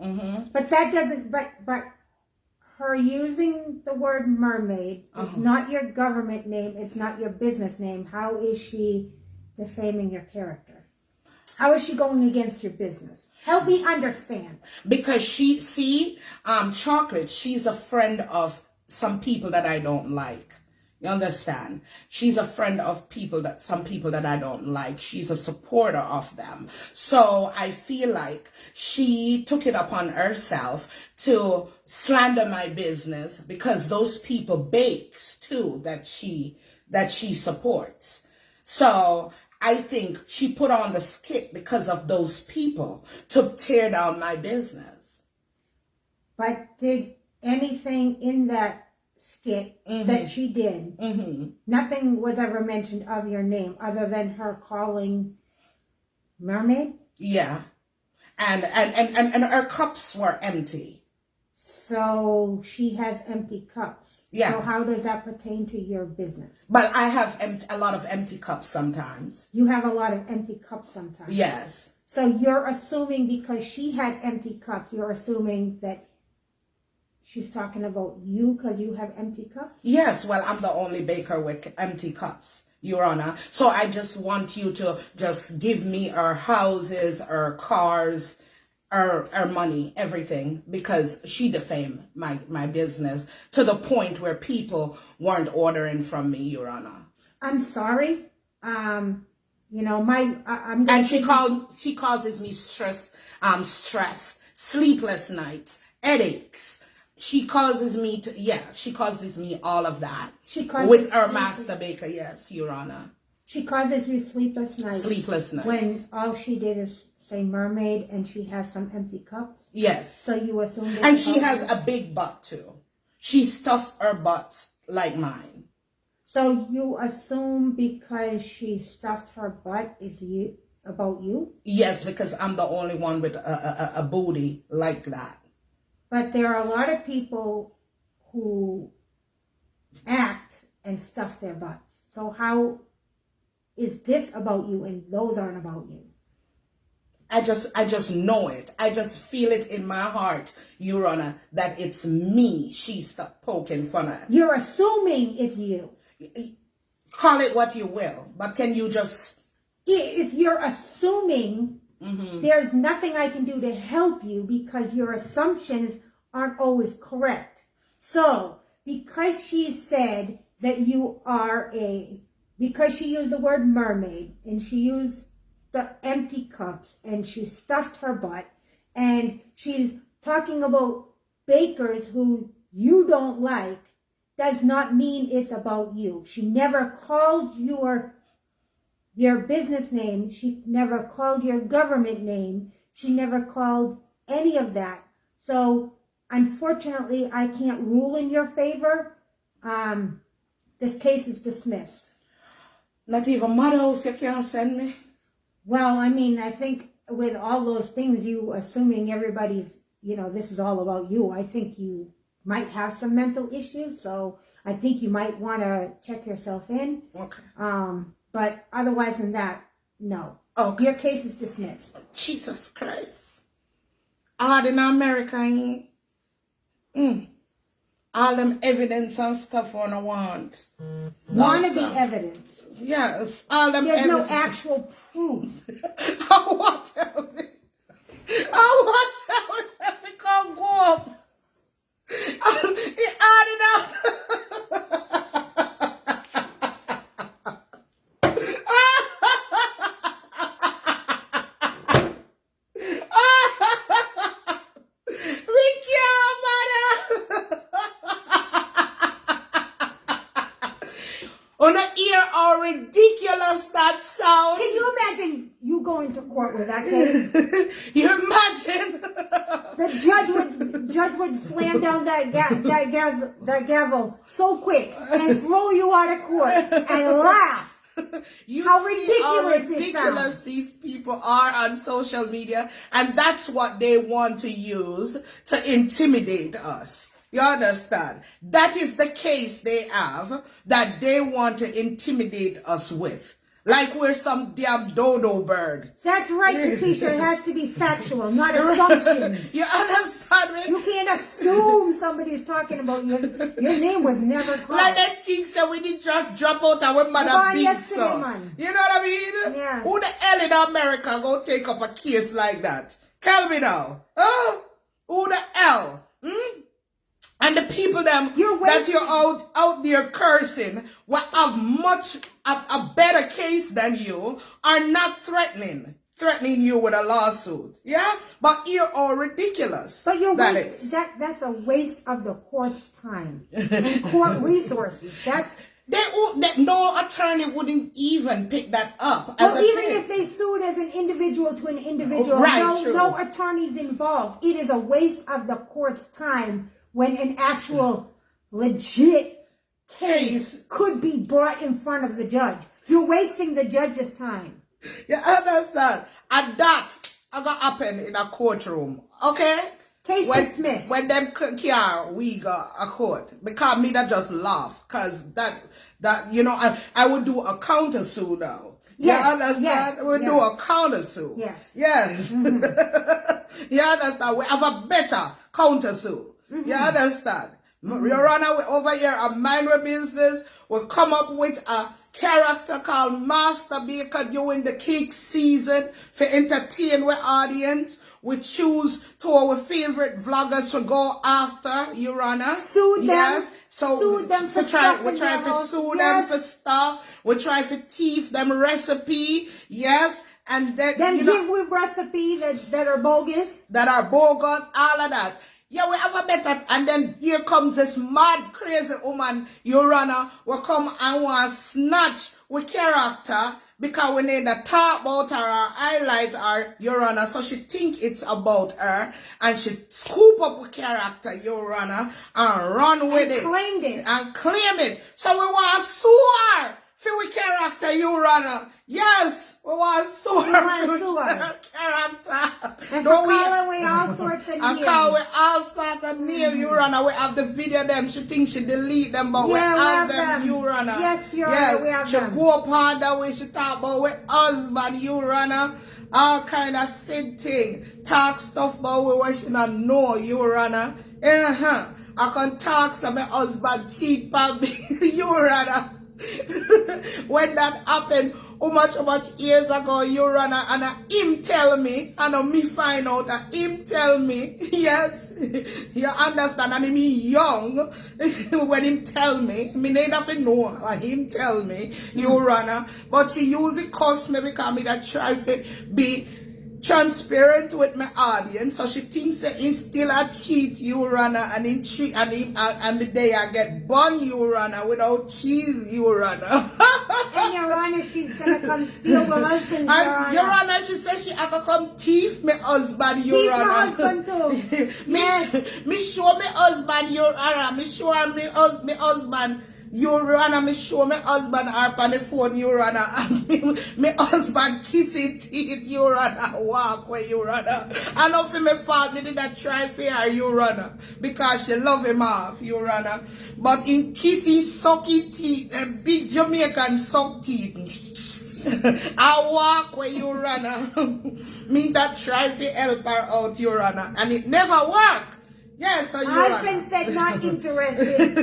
S1: But that doesn't, but her using the word mermaid is not your government name, it's not your business name. How is she defaming your character? How is she going against your business? Help me understand.
S2: Because Chocolate, she's a friend of some people that I don't like. You understand? She's a friend of some people that I don't like. She's a supporter of them. So I feel like she took it upon herself to slander my business because those people bakes too that she supports. So I think she put on the skit because of those people to tear down my business.
S1: But did anything in that skit that she did, nothing was ever mentioned of your name other than her calling mermaid?
S2: Yeah. And her cups were empty.
S1: So she has empty cups.
S2: Yeah.
S1: So how does that pertain to your business?
S2: But I have a lot of empty cups sometimes.
S1: You have a lot of empty cups sometimes.
S2: Yes.
S1: So you're assuming because she had empty cups, you're assuming that she's talking about you because you have empty cups?
S2: Yes, well, I'm the only baker with empty cups, Your Honor. So I just want you to just give me our houses, our cars, our money, everything, because she defamed my business to the point where people weren't ordering from me, Your Honor.
S1: I'm sorry. I'm
S2: and she causes me stress, sleepless nights, headaches. She causes me all of that. With her Master Baker, yes, Your Honor.
S1: She causes you sleepless nights.
S2: Sleepless nights.
S1: When all she did is say mermaid and she has some empty cups?
S2: Yes.
S1: So you assume
S2: and she has a big butt too. She stuffed her butts like mine.
S1: So you assume because she stuffed her butt is about you?
S2: Yes, because I'm the only one with a booty like that.
S1: But there are a lot of people who act and stuff their butts. So how is this about you and those aren't about you?
S2: I just know it. I just feel it in my heart, Your Honor, that it's me she's poking fun at.
S1: You're assuming it's you.
S2: Call it what you will, but can you just...
S1: If you're assuming, there's nothing I can do to help you because your assumptions aren't always correct. So, because she said that you are because she used the word mermaid and she used the empty cups and she stuffed her butt and she's talking about bakers who you don't like, does not mean it's about you. She never called your business name. She never called your government name. She never called any of that. So, unfortunately, I can't rule in your favor. This case is dismissed.
S2: Not even Mother House you can't send me?
S1: Well, I mean, I think with all those things, you assuming everybody's, this is all about you, I think you might have some mental issues. So I think you might want to check yourself in.
S2: Okay.
S1: But otherwise than that, no.
S2: Okay.
S1: Your case is dismissed.
S2: Jesus Christ. Hard in America, all them evidence and stuff on a want.
S1: Wannabe evidence.
S2: Yes, all them
S1: There's
S2: evidence.
S1: no actual proof.
S2: I want evidence. Because
S1: court with that case?
S2: You imagine?
S1: The judge would slam down that gavel so quick and throw you out of court and laugh.
S2: You
S1: How
S2: see how
S1: ridiculous it
S2: ridiculous
S1: sounds.
S2: these people are on social media, and that's what they want to use to intimidate us. You understand? That is the case they have that they want to intimidate us with. Like we're some damn dodo bird.
S1: That's right, Patricia. It has to be factual, not assumptions.
S2: You understand me?
S1: You can't assume somebody's talking about you. Your name was never called.
S2: Like that thing said we did just drop out and we mother
S1: Gone
S2: big
S1: yesterday,
S2: son.
S1: man.
S2: You know what I mean?
S1: Yeah.
S2: Who the hell in America go take up a case like that? Tell me now. Huh? Who the hell? Hmm? And the people them that you're out there cursing will have much a better case than you are not threatening you with a lawsuit. Yeah? But you're all ridiculous.
S1: But that's a waste of the court's time and court resources.
S2: No attorney wouldn't even pick that up.
S1: Well, even if they sued as an individual to an individual, no attorneys involved. It is a waste of the court's time when an actual legit case could be brought in front of the judge. You're wasting the judge's time.
S2: You understand? And that got happen in a courtroom. Okay?
S1: Case dismissed.
S2: When them care, we got a court. Because me that just laugh. Because that you know, I would do a counter sue now.
S1: Yes,
S2: you understand?
S1: yes,
S2: We'll do a counter sue.
S1: Yes.
S2: Yes. Mm-hmm. You understand? We have a better counter sue. Mm-hmm. You understand? Mm-hmm. Your Honor, we over here and mind our business. We'll come up with a character called Master Baker during the cake season for entertain our audience. We choose to our favorite vloggers to go after, Your Honor.
S1: Sue them.
S2: Yes. So
S1: sue them for stuff.
S2: We try to sue them for stuff. We try to thief them recipe. Yes. And then
S1: give with recipe that are bogus.
S2: That are bogus, all of that. Yeah, we have a better, and then here comes this mad, crazy woman, Your Honor, will come and want to snatch with character because we need to talk about her or highlight her, Your Honor. So she think it's about her, and she scoop up with character, Your Honor, and run with it. And claim it. So we want to sue her for with character, Your Honor. Yes, we want to sue her for character.
S1: And for calling we all sorts of names.
S2: And call we all sorts of names, Your Honor. We have the video them. She thinks she delete them, but we have them, Your Honor.
S1: Yes, Your Honor, we have them.
S2: She go upon that way. She talk about with husband, Your Honor. All kind of said thing. Talk stuff about what she not know, Your Honor. I can talk some my husband cheat on me, Your Honor. When that happened, how much years ago, Your Honor, and him tell me, and me find out, and him tell me, yes, you understand, and him young, when him tell me need to know, and him tell me, Your Honor, but she use it cost me because me that try to be transparent with my audience, so she thinks that he's still a cheat, Your Honor, and the day I get bun, Your Honor, without cheese, Your Honor.
S1: And Your Honor, she's gonna come steal my husband,
S2: Your Honor, she says she have to come thief my husband, Your Honor.
S1: My husband too. Yes.
S2: Me show my husband, Your Honor. Me show my husband. Your Honor, me show my husband up on the phone, Your Honor, and my husband kissing teeth, Your Honor, walk with Your Honor. I know for my fault, me did not try for her, Your Honor, because she love him off, Your Honor. But in kissing, sucking teeth, big Jamaican suck teeth, I walk with Your Honor. Me that try to help her out, Your Honor, and it never worked. Yes, so Your
S1: husband said not interested.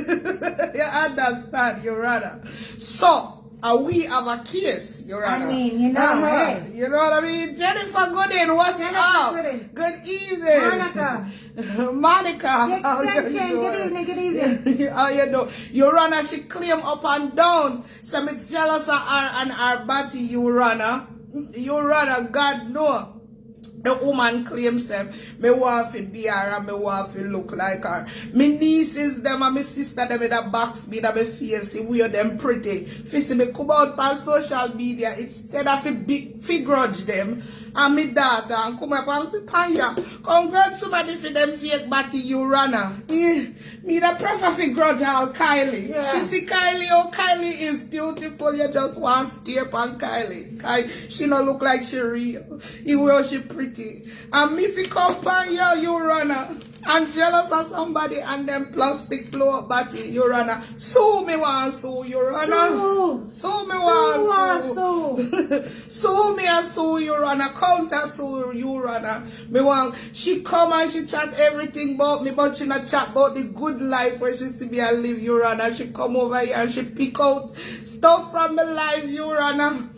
S2: You understand, Your Honor. So, we have a case, Your Honor.
S1: I mean, you know, hey.
S2: You know what I mean? Jennifer Gooden, what's up?
S1: Gooden.
S2: Good evening. Monica.
S1: Good evening.
S2: How you doing? Your Honor, she claim up and down. So me jealous of her and her body, Your Honor. Your Honor, God know. The woman claims them, me want to be her and me want to look like her. Me nieces them and me sister them in the box me that me face, wear them pretty. See me come out on social media, instead of grudge them, And me daughter, and come up and paya. Congrats somebody for them fake body you runner. Me the prefer for grudge all Kylie.
S1: Yeah.
S2: She see Kylie, oh Kylie is beautiful. You just want to stare upon Kylie. She no look like she real. You will she pretty. And me fi compare you runner. And jealous of somebody and them plastic blow up body, you runner. Sue me want sue, you runner. Sue me want sue. Sue me and sue, you runner. Counter sue, you runner. Me want, she come and she chat everything about me, but she not chat about the good life where she see me and live, you runner. She come over here and she pick out stuff from the life, you runner.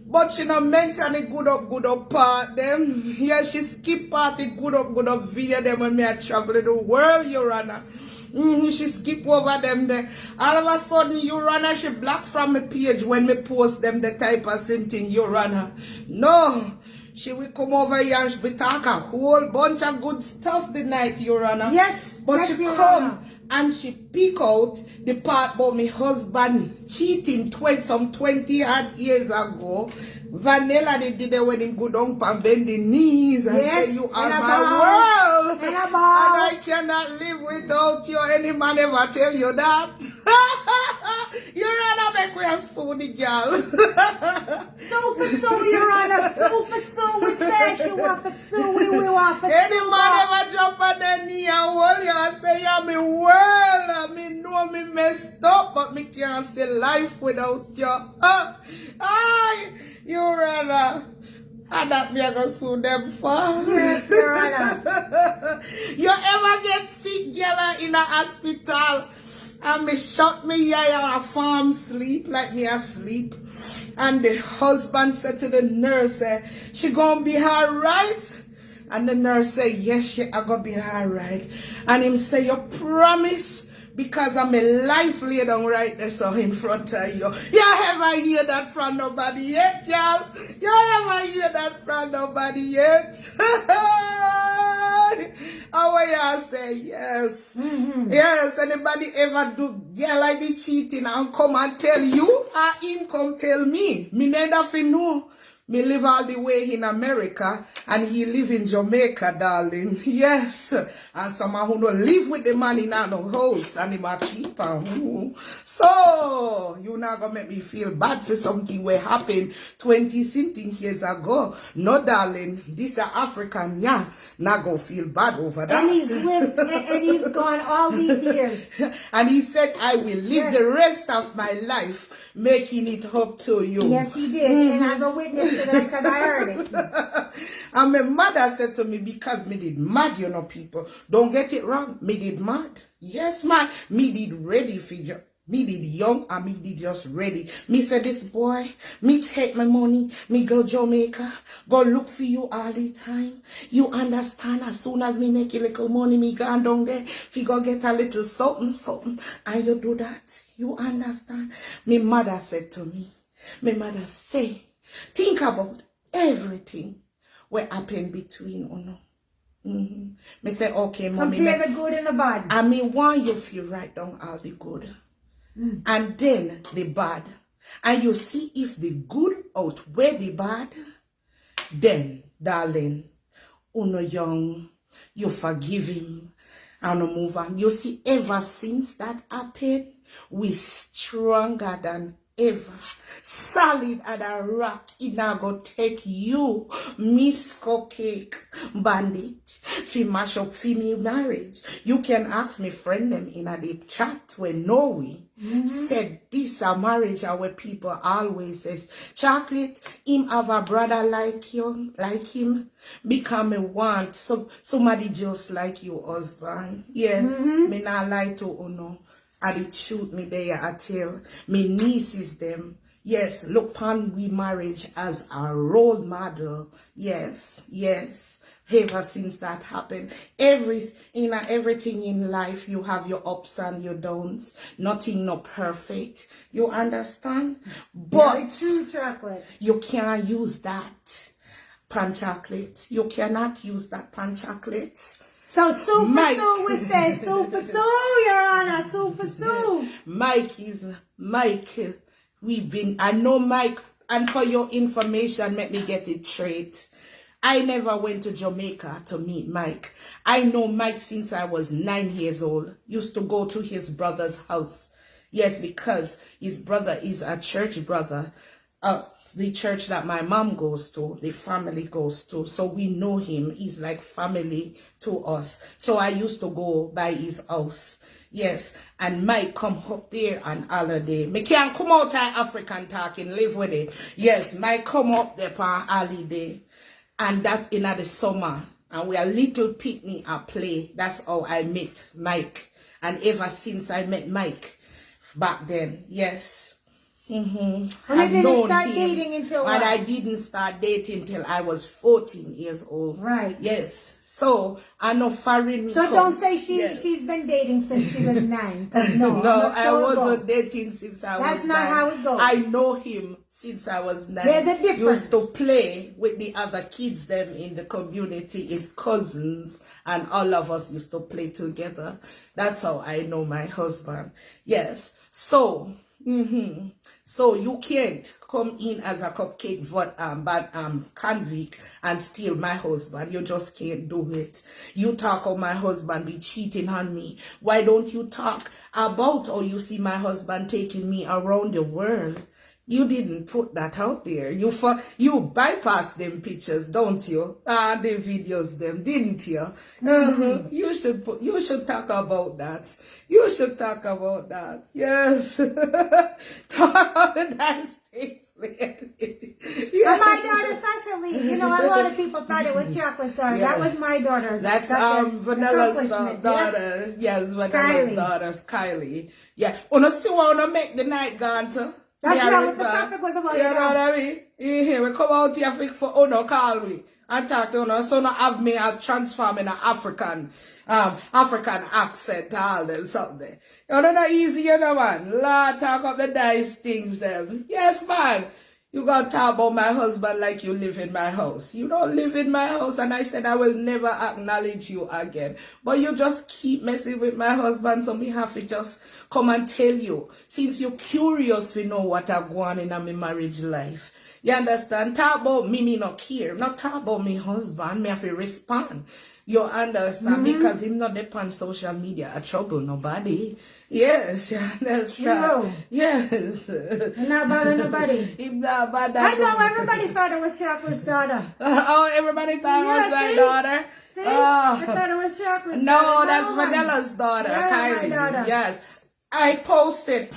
S2: But she not mention the good up part them. Yeah, she skip part the good up video them when me a travel the world, Your Honor. She skip over them there. All of a sudden, Your Honor, she block from my page when me post them the type of same thing, Your Honor. No. She will come over here and she be talk a whole bunch of good stuff the night, Your Honor.
S1: Yes.
S2: But
S1: yes,
S2: she
S1: Your
S2: come
S1: Honor.
S2: and she pick out the part about my husband cheating 20 odd years ago. Vanilla they did it when him go down and bend the knees and say you are my world. And I cannot live without you. Any man ever tell you that? You rather make we sue the girl.
S1: Sue for sue, Your Honor. Sue for sue. We said she want for sue. We want for sue.
S2: Any man ever jump on their knee and hold you and say, yeah, me world. Me know me messed up, but me can't stay life without you. Aye, you rather. And that me gonna sue them for.
S1: Yes, Your Honor.
S2: You ever get sick, girl, in a hospital? And me shut me eye on a farm sleep, like me asleep. And the husband said to the nurse, she gonna be alright? And the nurse said, yes, she a gonna be alright. And him say, you promise? Because I'm a life laid down right there so in front of you. You ever hear that from nobody yet, y'all? You ever hear that from nobody yet? How y'all say yes? Yes, anybody ever do girl like the cheating and come and tell you? Or him come tell me? Me neither fi know. Me live all the way in America and he live in Jamaica, darling. Yes. And someone who don't live with the man in our house and him a cheaper. So, you not gonna make me feel bad for something what happened 20-something years ago. No, darling. This is African, yeah. Not gonna feel bad over that.
S1: And he's lived, and he's gone all these years.
S2: And he said, I will live the rest of my life making it up to you.
S1: Yes, he did. And I'm a witness to that because I heard it.
S2: And my mother said to me, because me did mad, you know, people. Don't get it wrong. Me did mad. Yes, man. Me did ready for you. Me did young and me did just ready. Me said, this boy, me take my money, me go Jamaica, go look for you all the time. You understand, as soon as me make a little money, me go down there, fi go get a little something, and you do that. You understand? My mother said to me, my mother say, think about everything what happened between you. Me say, okay, mommy.
S1: Compare the good and the bad.
S2: I mean, want you feel write down all the good. And then the bad. And you see if the good outweigh the bad, then, darling, uno young, you forgive him and move on. You see, ever since that happened, we stronger than ever. Solid as a rock. It now go take you, Miss Cupcake Bandit, fi mash up fi me marriage. You can ask me friend them in a the chat when know we said this a marriage our people always says, Chocolate, him have a brother like you, like him, become a want. So somebody just like you husband. Yes, me not lie to uno. And it shoot me there, I tell me nieces them. Yes, look upon we marriage as a role model. Yes, yes. Ever since that happened, everything in life, you have your ups and your downs. Nothing not perfect. You understand? But
S1: true, Chocolate.
S2: You can't use that pan chocolate. You cannot use that pan chocolate.
S1: So sue for sue, we say sue for sue, Your Honor, sue for sue.
S2: Mike. I know Mike, and for your information, let me get it straight. I never went to Jamaica to meet Mike. I know Mike since I was 9 years old. Used to go to his brother's house. Yes, because his brother is a church brother. The church that my mom goes to, the family goes to. So we know him. He's like family to us. So I used to go by his house. Yes, and Mike come up there on holiday. Me can't come out of African talking, live with it. Yes, Mike come up there for holiday. And that in the summer. And we a little picnic at play. That's how I met Mike. And ever since I met Mike back then, yes.
S1: And I didn't start dating until
S2: And I didn't start dating till I was 14 years old.
S1: Right.
S2: Yes. So I know foreign.
S1: So don't say she's been dating since she was 9. No,
S2: I wasn't dating since I was 9.
S1: That's not how it goes.
S2: I know him since I was 9.
S1: There's a difference.
S2: Used to play with the other kids them in the community, his cousins, and all of us used to play together. That's how I know my husband. Yes. So, so you can't come in as a cupcake convict and steal my husband. You just can't do it. You talk of my husband be cheating on me. Why don't you talk about how you see my husband taking me around the world? You didn't put that out there. You bypass them pictures, don't you? The videos them, didn't you? You should talk about that. You should talk about that. Yes. Talk about the nice things.
S1: Yes. My daughter Sasha Lee, a lot of people thought it was Chocolate's daughter. Yeah. That was my daughter.
S2: That's Vanilla's daughter. Yes, Vanilla's daughter, Kylie. Yeah. Wanna see what wanna make the night gone to?
S1: That's what the topic was about.
S2: You know what I mean? We come out here for call me and talk to Uno, so not have me transform in an African accent, all them something. You know, not easy, man. Lord, talk up the nice things, them. Yes, man. You gotta talk about my husband like you live in my house. You don't live in my house, and I said I will never acknowledge you again. But you just keep messing with my husband, so me have to just come and tell you. Since you're curious to know what I go on in my marriage life. You understand? Talk about me not care. Not talk about me husband, me have to respond. You understand? Because him not depend social media I trouble nobody. Yes, you understand? Yes.
S1: Him not bother nobody.
S2: Him not bother.
S1: I know everybody thought it was Chocolate's daughter.
S2: Everybody thought it was my daughter?
S1: See? I thought it was Chocolate's daughter.
S2: No, that's Vanilla's daughter, Kylie.
S1: My daughter.
S2: Yes. I posted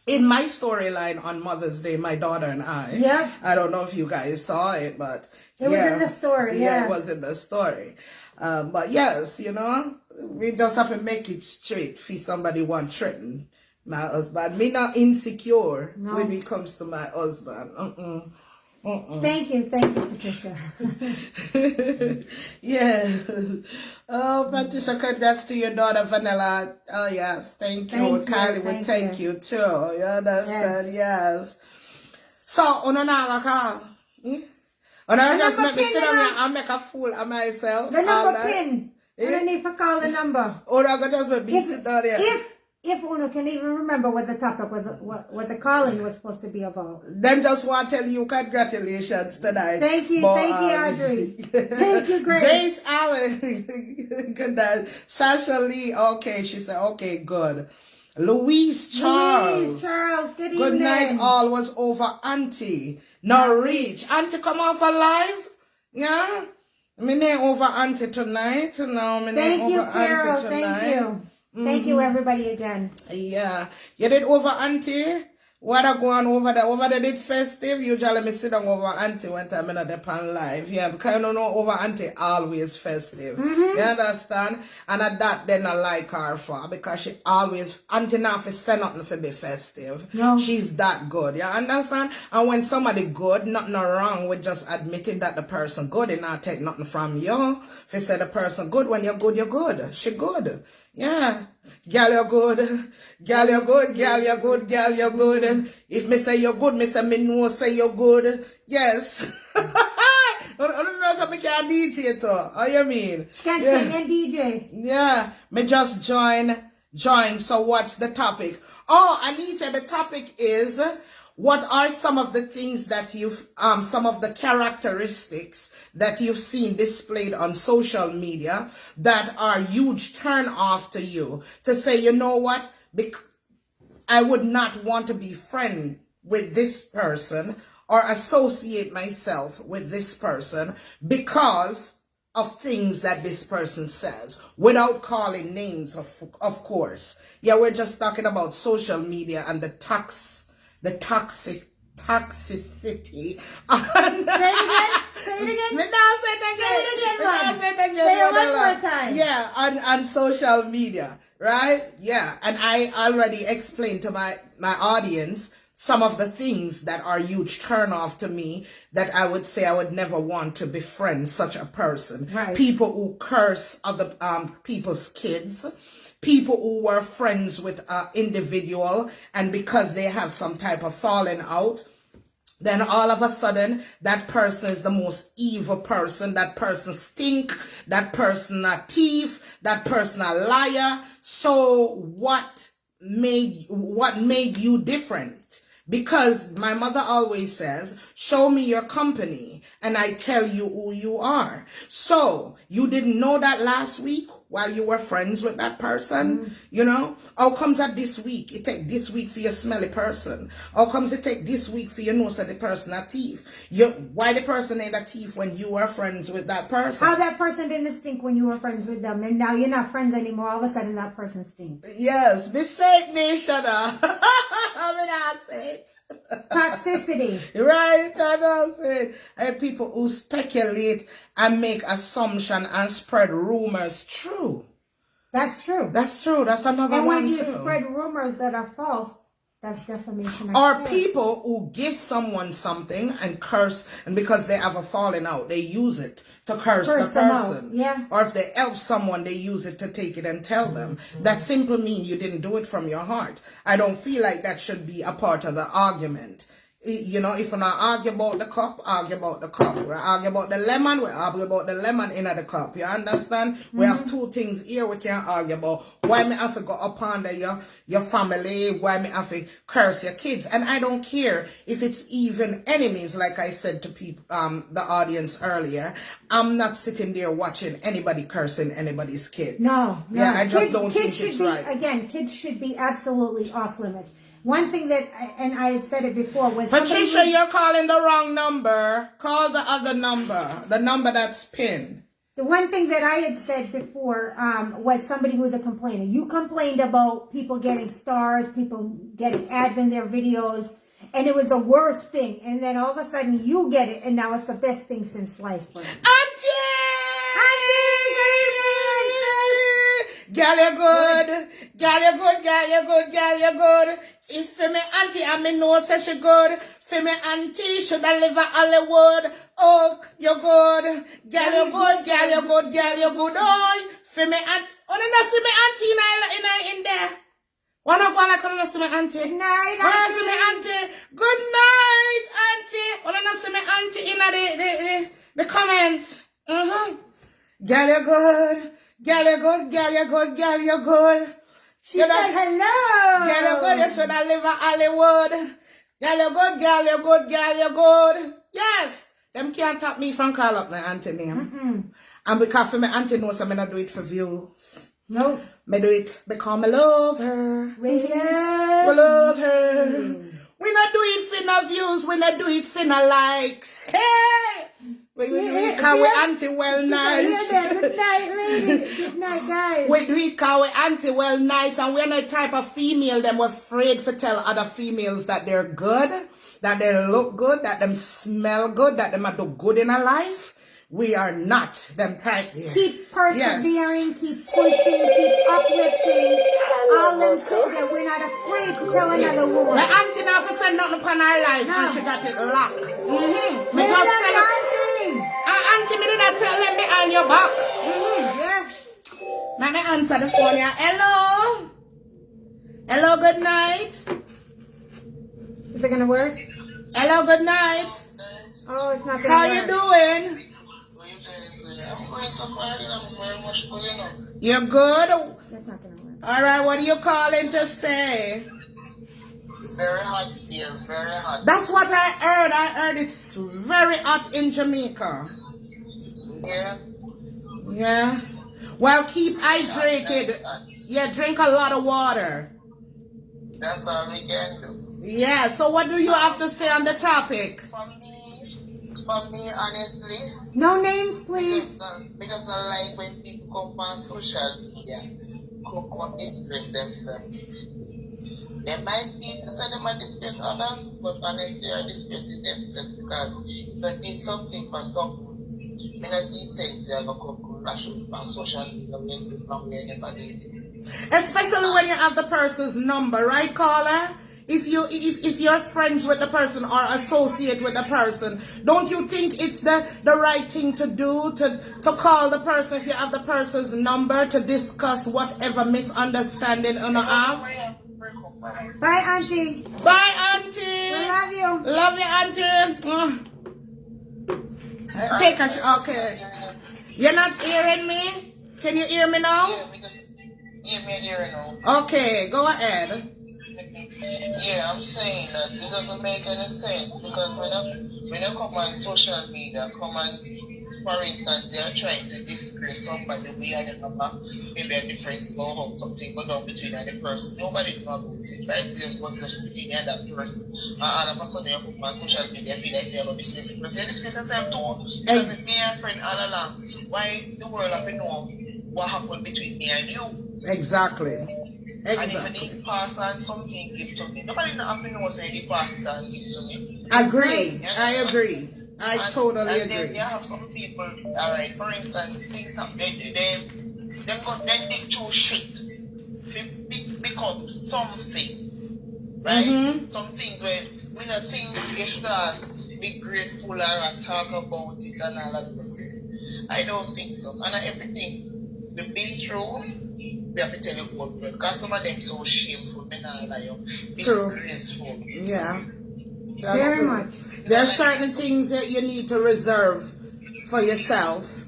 S2: in my storyline on Mother's Day, my daughter and I.
S1: Yeah.
S2: I don't know if you guys saw it, but
S1: it was in the story. Yeah,
S2: it was in the story. But yes, we just have to make it straight for somebody want threaten my husband. Me not insecure when it comes to my husband.
S1: Thank you, Patricia.
S2: Yeah. Oh, Patricia, congrats to your daughter, Vanilla. Oh, yes. Thank you. Kylie would thank you too. You understand? Yes. So, call. And I just make me sit down here and make a fool of myself.
S1: The number pin. I don't need to call the number.
S2: Or I could just make me sit down here.
S1: If Uno can even remember what the topic was, what the calling was supposed to be about.
S2: Then just want to tell you congratulations tonight.
S1: Thank you, Audrey. Thank you, Grace.
S2: Grace Allen. Good night. Sasha Lee. Okay, she said, okay, good. Louise Charles.
S1: Good evening.
S2: Good night, all. Was over Auntie. Now reach. Auntie come off alive? Yeah? Me name over Auntie tonight. No, me name over
S1: Carol.
S2: Auntie tonight.
S1: Thank you. Thank you, everybody, again.
S2: Yeah. You did over Auntie? What I go on over there? Over there did festive. Usually me sit down over Auntie when I'm in the pan live. Yeah, because I don't know over Auntie always festive. You understand? And at that then I like her for because she always Auntie not for say nothing for be festive.
S1: No.
S2: She's that good. You understand? And when somebody good, nothing wrong with just admitting that the person good and not take nothing from you. If you say the person good, when you're good, you're good. She good. Yeah. Girl, you're good. Girl, you're good. Girl, you're good. Girl, you're good. If me say you're good, me say me no say you're good. Yes. I don't know something can DJ to. How you mean?
S1: She can sing and DJ.
S2: Yeah. Me just join. So what's the topic? Oh, and he said the topic is What are some of the things that you've, some of the characteristics that you've seen displayed on social media that are huge turn off to you to say, you know what, I would not want to be friend with this person or associate myself with this person because of things that this person says, without calling names, of course. Yeah, we're just talking about social media and the toxicity.
S1: Say it again. Say it again. Say it one more time.
S2: Yeah, on social media, right? Yeah, and I already explained to my audience some of the things that are huge turn off to me that I would say I would never want to befriend such a person.
S1: Right.
S2: People who curse other people's kids. People who were friends with an individual, and because they have some type of falling out, then all of a sudden that person is the most evil person. That person stink. That person a thief. That person a liar. So what made you different? Because my mother always says, show me your company and I tell you who you are. So you didn't know that last week while you were friends with that person, you know? How comes that this week, it take this week for your smelly person? How comes it take this week for you know that the person a thief? Why the person ain't a thief when you were friends with that person?
S1: How that person didn't stink when you were friends with them, and now you're not friends anymore, all of a sudden that person stinks.
S2: Yes, mistake nation. I mean, I say it.
S1: Toxicity.
S2: Right, I know it. And people who speculate and make assumption and spread rumors. True.
S1: That's true.
S2: That's true. That's another
S1: and
S2: one
S1: when you
S2: too.
S1: spread rumors that are false, that's defamation.
S2: Or people who give someone something and curse, and because they have a falling out, they use it to curse the
S1: them
S2: person.
S1: out. Yeah.
S2: Or if they help someone, they use it to take it and tell them. That simply means you didn't do it from your heart. I don't feel like that should be a part of the argument. You know, if we're not argue about the cup, argue about the cup. We argue about the lemon, we argue about the lemon in the cup. You understand? We have two things here we can argue about. Why me have to go up under your family? Why me have to curse your kids? And I don't care if it's even enemies, like I said to people, the audience earlier. I'm not sitting there watching anybody cursing anybody's kids.
S1: No.
S2: Yeah, I just don't think it's right.
S1: Again, kids should be absolutely off limits. One thing that, and I had said it before, was...
S2: Patricia, you're calling the wrong number. Call the other number. The number that's pinned.
S1: The one thing that I had said before was somebody who's a complainer. You complained about people getting stars, people getting ads in their videos, and it was the worst thing. And then all of a sudden you get it, and now it's the best thing since sliced bread.
S2: Auntie! Girl, you're good. Girl, you're good. Girl, you're good. Girl, you're good. If for me auntie and me know say she good, for me auntie should I live at Hollywood. Oh, you're good. Girl, you're good. Girl, you're good. Girl, you're good. Oh, for me auntie. Oh, no, see me auntie in there. Wanna go like on see me auntie?
S1: Good night, auntie.
S2: Wanna see me auntie? Good night, auntie. Wanna see me auntie in the comments? Girl, you're good. Girl, you're good. Girl, you're good. Girl, you're good.
S1: She said hello.
S2: Girl, you're good. That's when I live at Hollywood. Girl, you're good. Girl, you're good. Girl, you're good. Yes. Them can't stop me from call up my auntie name. And because for my auntie knows I'm not do it for views.
S1: Nope.
S2: Me do it because I love her.
S1: We
S2: love her. We not do it for no views. We not do it for no likes. Hey! We do it because we auntie well nice.
S1: Good night, ladies. Good night, guys.
S2: We do it because we auntie well nice, and we're not type of female them we're afraid to tell other females that they're good, that they look good, that them smell good, that them are do good in a life. We are not them type here.
S1: Keep persevering, keep pushing, keep uplifting. All them shit that we're not afraid to tell another woman.
S2: The auntie now for say nothing upon her life, and she got it locked. Me just tell her, auntie, me did not tell them behind your back.
S1: Yeah.
S2: Let me answer the phone here. Hello? Hello, good night.
S1: Is it gonna work?
S2: Hello, good night.
S1: Oh, it's not gonna
S2: How
S1: work.
S2: you doing? You're good?
S1: That's not gonna work.
S2: Alright, what are you calling to say?
S3: Very hot here, very hot.
S2: That's what I heard. I heard it's very hot in Jamaica.
S3: Yeah,
S2: Yeah. Well, keep
S3: very hot,
S2: hydrated.
S3: very hot.
S2: Yeah, drink a lot of water.
S3: That's all we can do.
S2: Yeah, so what do you have to say on the topic?
S3: For me, honestly,
S1: No names, please.
S3: because I like when people come on social media, come and disgrace themselves. They might be to say them and disgrace others, but honestly, they are disgracing themselves because if you did something for someone, I don't see sense they are going to come rush on social media when you from where they never did.
S2: Especially when you have the person's number, right, caller? If you're friends with the person or associate with the person, don't you think it's the right thing to do to call the person if you have the person's number to discuss whatever misunderstanding on the have?
S1: Bye, Auntie.
S2: Bye, Auntie.
S1: We love you.
S2: Love you, Auntie. Take a okay. You're not hearing me? Can you hear me now?
S3: Yeah, because me here now.
S2: Okay, go ahead.
S3: Yeah, I'm saying that it doesn't make any sense because when you come on social media, for instance, they are trying to disgrace somebody, we are maybe a difference about how something go down between the person. Nobody knows about it, right? There's what's just between you and that person. And all of a sudden, you come on social media, feel like say about this person. You disgrace yourself too. Because if me and a friend all along, why the world have to know what happened between me and you?
S2: Exactly.
S3: And even the pastor something give to me. Nobody not have to know say the pastor give to me.
S2: Agree. I agree. I totally
S3: and
S2: agree.
S3: Then you have some people, alright, for instance, things that they dig through shit to become something. Right?
S2: Mm-hmm.
S3: Some things where we not think you should be grateful or talk about it and all that stuff. I don't think so. And everything we've been through, we have to tell you what, because some of them so shameful, me not lie, disgraceful.
S2: Yeah. That's
S1: Very
S2: true.
S1: much.
S2: There are certain things that you need to reserve for yourself.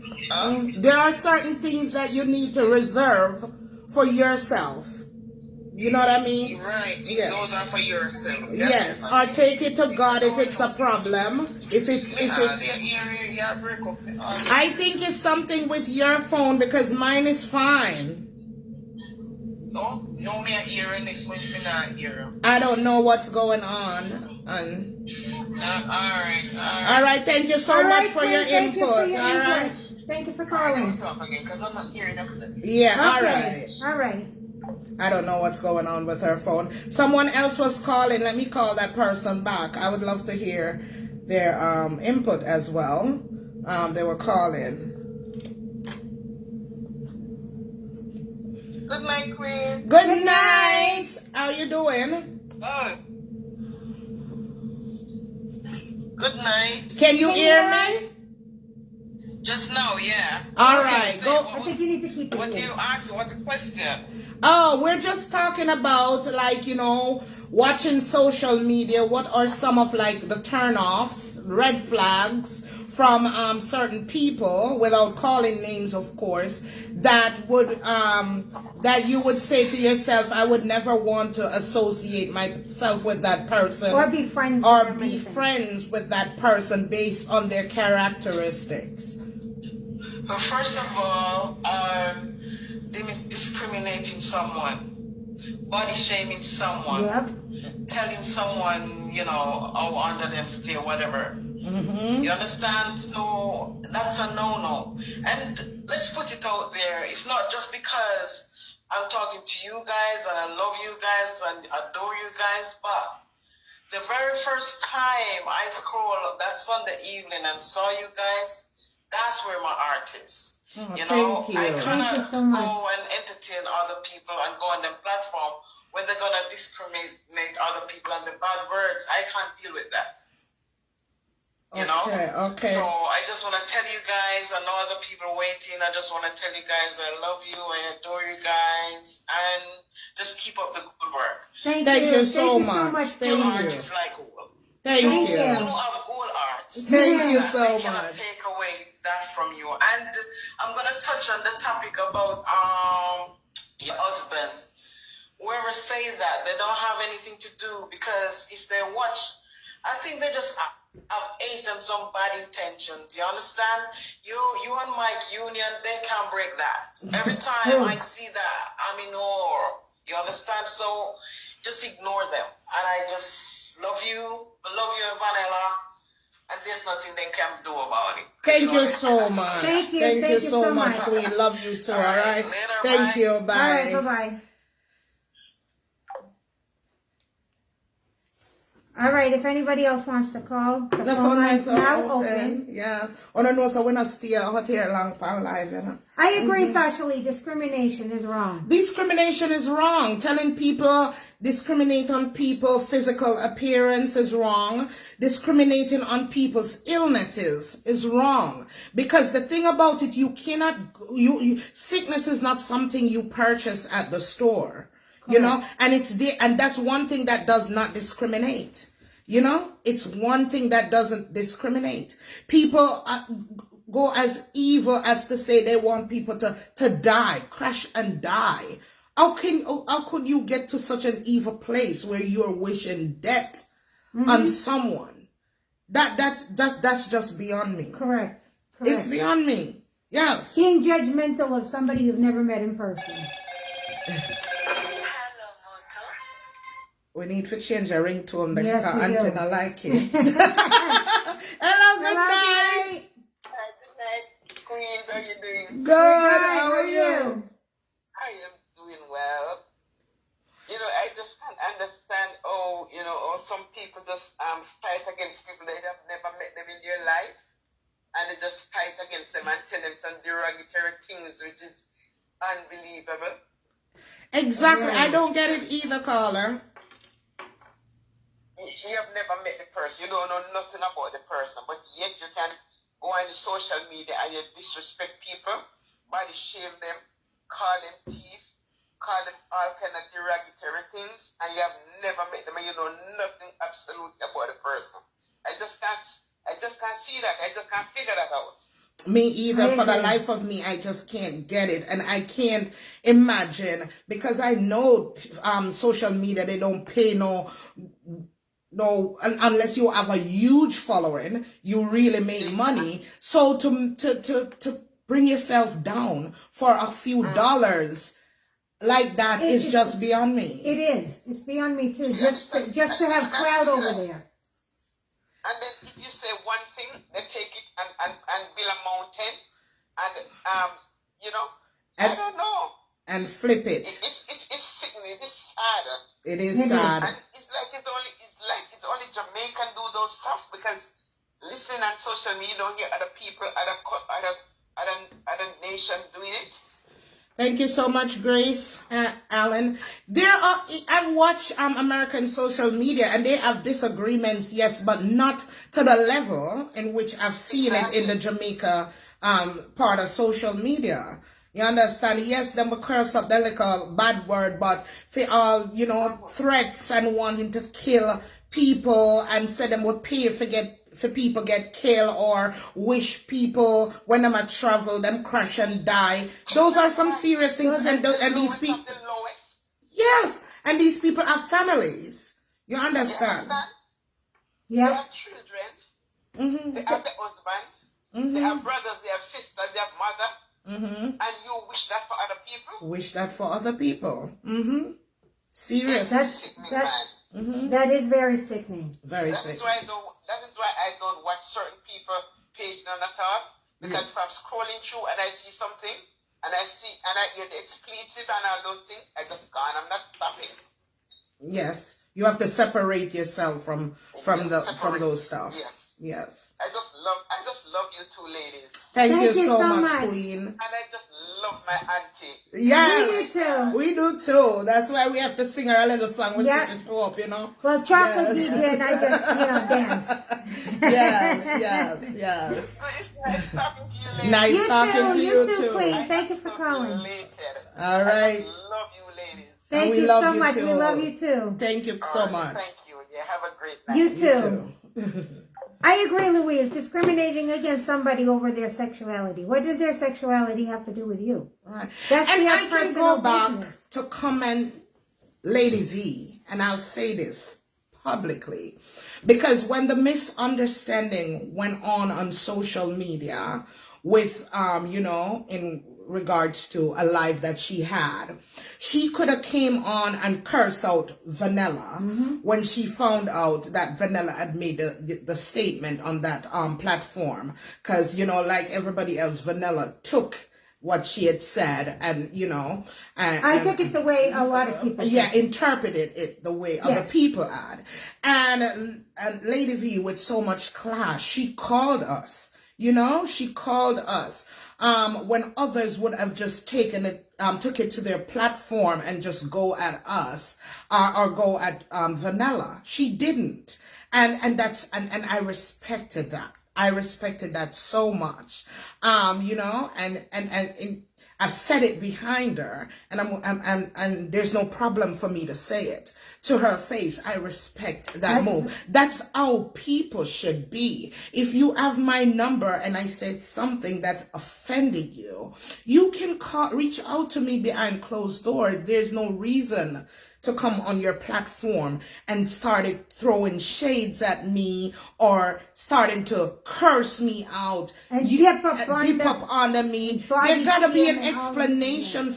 S2: There are certain things that you need to reserve for yourself. You know what I mean?
S3: Right.
S2: Yes.
S3: Those are for yourself.
S2: Yes. Or take it to God if it's a problem. I think it's something with your phone because mine is fine.
S3: No, me a hearing next month, me not hear.
S2: I don't know what's going on. And all right. Thank you so much for your input. All right.
S1: Thank you for
S3: I
S1: calling.
S3: don't talk again because I'm not hearing nothing.
S2: Yeah.
S1: Okay. All right.
S2: I don't know what's going on with her phone. Someone else was calling. Let me call that person back. I would love to hear their input as well. They were calling.
S3: Good night, Queen.
S2: Good night. How you doing?
S3: Oh. Good night.
S2: Can you hear me?
S3: Just now, yeah.
S2: All right. Go.
S1: I think you need to keep it
S3: What do
S1: in.
S3: you ask? What's the question?
S2: Oh, we're just talking about watching social media. What are some of like the turnoffs, red flags from certain people, without calling names, of course, that you would say to yourself, I would never want to associate myself with that person,
S1: Or be friends.
S2: or
S1: with them,
S2: be
S1: anything.
S2: friends with that person based on their characteristics.
S3: Well, first of all, them is discriminating someone, body shaming someone,
S1: Yep.
S3: telling someone, how under them stay, whatever.
S2: Mm-hmm.
S3: You understand? So that's a no-no. And let's put it out there. It's not just because I'm talking to you guys and I love you guys and adore you guys, but the very first time I scrolled that Sunday evening and saw you guys, that's where my heart is.
S2: Oh,
S3: Thank you.
S1: Thank
S3: I
S1: you
S3: cannot
S1: so much.
S3: go and entertain other people and go on their platform when they're gonna discriminate other people and the bad words. I can't deal with that.
S2: Okay.
S3: So I just want to tell you guys, I know other people waiting. I just want to tell you guys I love you, I adore you guys, and just keep up the good work.
S1: Thank
S2: you
S1: you
S2: so
S1: Thank you so
S2: much.
S1: much.
S2: Thank
S3: Your art
S2: you.
S3: is like gold.
S2: Thank
S1: Thank
S2: you.
S1: you.
S3: You don't have gold art.
S2: Thank you so
S3: I cannot
S2: much.
S3: take away that from you. And I'm gonna touch on the topic about your husband. Whoever
S4: say that. They don't have anything to do, because if they watch, I think they just have hate and some bad intentions. You understand? You and Mike Union, they can't break that. Every time I see that, I'm in awe. You understand? So just ignore them. And I just love you, Vanilla, and there's nothing they can do about it.
S2: Thank you so much.
S1: Thank you.
S2: Thank you
S1: Thank you
S2: so
S1: so
S2: much.
S1: much.
S2: We love you too. All right.
S4: Later,
S2: Thank
S4: bye.
S2: you.
S1: All right,
S2: Bye.
S1: bye-bye. All right, if anybody else wants to call, the phone line's now open.
S2: Yes. Oh, no, so we're not stay out here long for live, you know.
S1: I agree, socially, discrimination is wrong.
S2: Discrimination is wrong. Telling people, discriminate on people, physical appearance is wrong. Discriminating on people's illnesses is wrong. Because the thing about it, you cannot, sickness is not something you purchase at the store. You know, and and that's one thing that does not discriminate. You know, it's one thing that doesn't discriminate. People go as evil as to say they want people to die, crash and die. How could you get to such an evil place where you're wishing death on someone? That's just beyond me.
S1: Correct.
S2: It's beyond me. Yes.
S1: Being judgmental of somebody you've never met in person.
S2: We need to change a ringtone because
S1: Yes, we do.
S2: Auntie not like it. Hello, good night.
S3: Hi, good night, Queens. How you doing?
S2: Good.
S1: How are you?
S3: I am doing well. You know, I just can't understand. Some people just fight against people that have never met them in their life, and they just fight against them and tell them some derogatory things, which is unbelievable.
S2: Exactly. I don't get it either, caller.
S3: You have never met the person. You don't know nothing about the person, but yet you can go on the social media and you disrespect people, body shame them, call them thief, call them all kind of derogatory things, and you have never met them and you know nothing absolutely about the person. I just can't see that. I just can't figure that out.
S2: Me either. For the life of me, I just can't get it. And I can't imagine, because I know social media, they don't pay no, unless you have a huge following, you really make money. So to bring yourself down for a few dollars like that is just beyond me.
S1: It is. It's beyond me too. Just to have crowd over there.
S3: And then if you say one thing, they take it and build a mountain, and I don't know.
S2: And flip it.
S3: It's sickening. It's sad.
S2: It is sad.
S3: And it's only Jamaican do those stuff, because listening on social media, you don't hear other people, other nations doing it.
S2: Thank you so much, Grace, Alan. I've watched American social media, and they have disagreements, yes, but not to the level in which I've seen it in the Jamaica part of social media. You understand? Yes, them will curse up the little bad word, but for all, threats and wanting to kill people and say them would pay for people get killed, or wish people when them a travel, them crash and die. Those are some serious things. And these people, yes, and these people have families. You understand?
S1: Yeah.
S3: They have children. They have their husband. They have brothers. They have sisters. They have mother. And you wish that for other people?
S2: Wish that for other people. Serious.
S1: That is very sickening.
S2: Very
S3: sickening.
S2: That
S3: is why I don't watch certain people page none at all. Because if I'm scrolling through and I see something, and I hear the expletive and all those things, I just go and I'm not stopping.
S2: Yes. You have to separate yourself from those stuff. Yes.
S3: I just love you two ladies.
S2: Thank you so much, Queen.
S3: And I just love my auntie.
S2: Yes. We do too. That's why we have to sing her a little song when she show up,
S1: Well, chocolate DJ and I just, dance.
S2: Yes.
S3: It's nice talking to you, ladies.
S2: Nice talking to you too.
S1: Queen. Thank you for calling.
S3: I
S2: All right.
S3: love you, ladies.
S1: Thank you so much. We love you too.
S2: Thank you so much.
S3: Thank you. Yeah, have a great night.
S1: You too. I agree, Louise. Discriminating against somebody over their sexuality. What does their sexuality have to do with you?
S2: Right.
S1: That's
S2: and
S1: their
S2: I can go back to comment Lady V, and I'll say this publicly, because when the misunderstanding went on social media with, in regards to a live that she had, she could have came on and curse out Vanilla when she found out that Vanilla had made the statement on that platform, because like everybody else, Vanilla took what she had said and
S1: I took it the way a lot of people
S2: interpreted it the way other people had. And Lady V, with so much class, she called us. She called us when others would have just took it to their platform and just go at us or go at Vanilla. She didn't, and I respected that. I respected that so much, and I've said it behind her, and there's no problem for me to say it to her face. I respect that move. That's how people should be. If you have my number and I said something that offended you, you can reach out to me behind closed doors. There's no reason to come on your platform and started throwing shades at me or starting to curse me out
S1: and dip
S2: up under me. There's got to be an explanation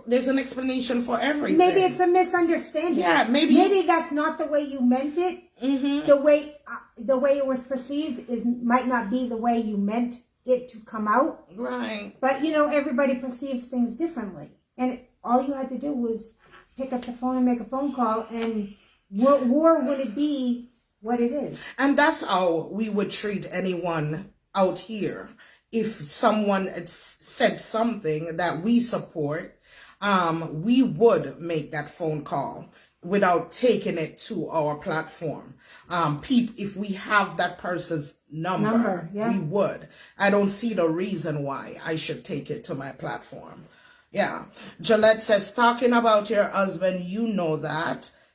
S2: there's an explanation for everything.
S1: Maybe it's a misunderstanding.
S2: Yeah,
S1: maybe that's not the way you meant it. The way it was perceived might not be the way you meant it to come out.
S2: Right.
S1: But everybody perceives things differently, and all you had to do was pick up the phone and make a phone call, and war wouldn't be what it is.
S2: And that's how we would treat anyone out here. If someone had said something that we support, we would make that phone call without taking it to our platform. If we have that person's number, we would. I don't see the reason why I should take it to my platform. Yeah. Gillette says, talking about your husband,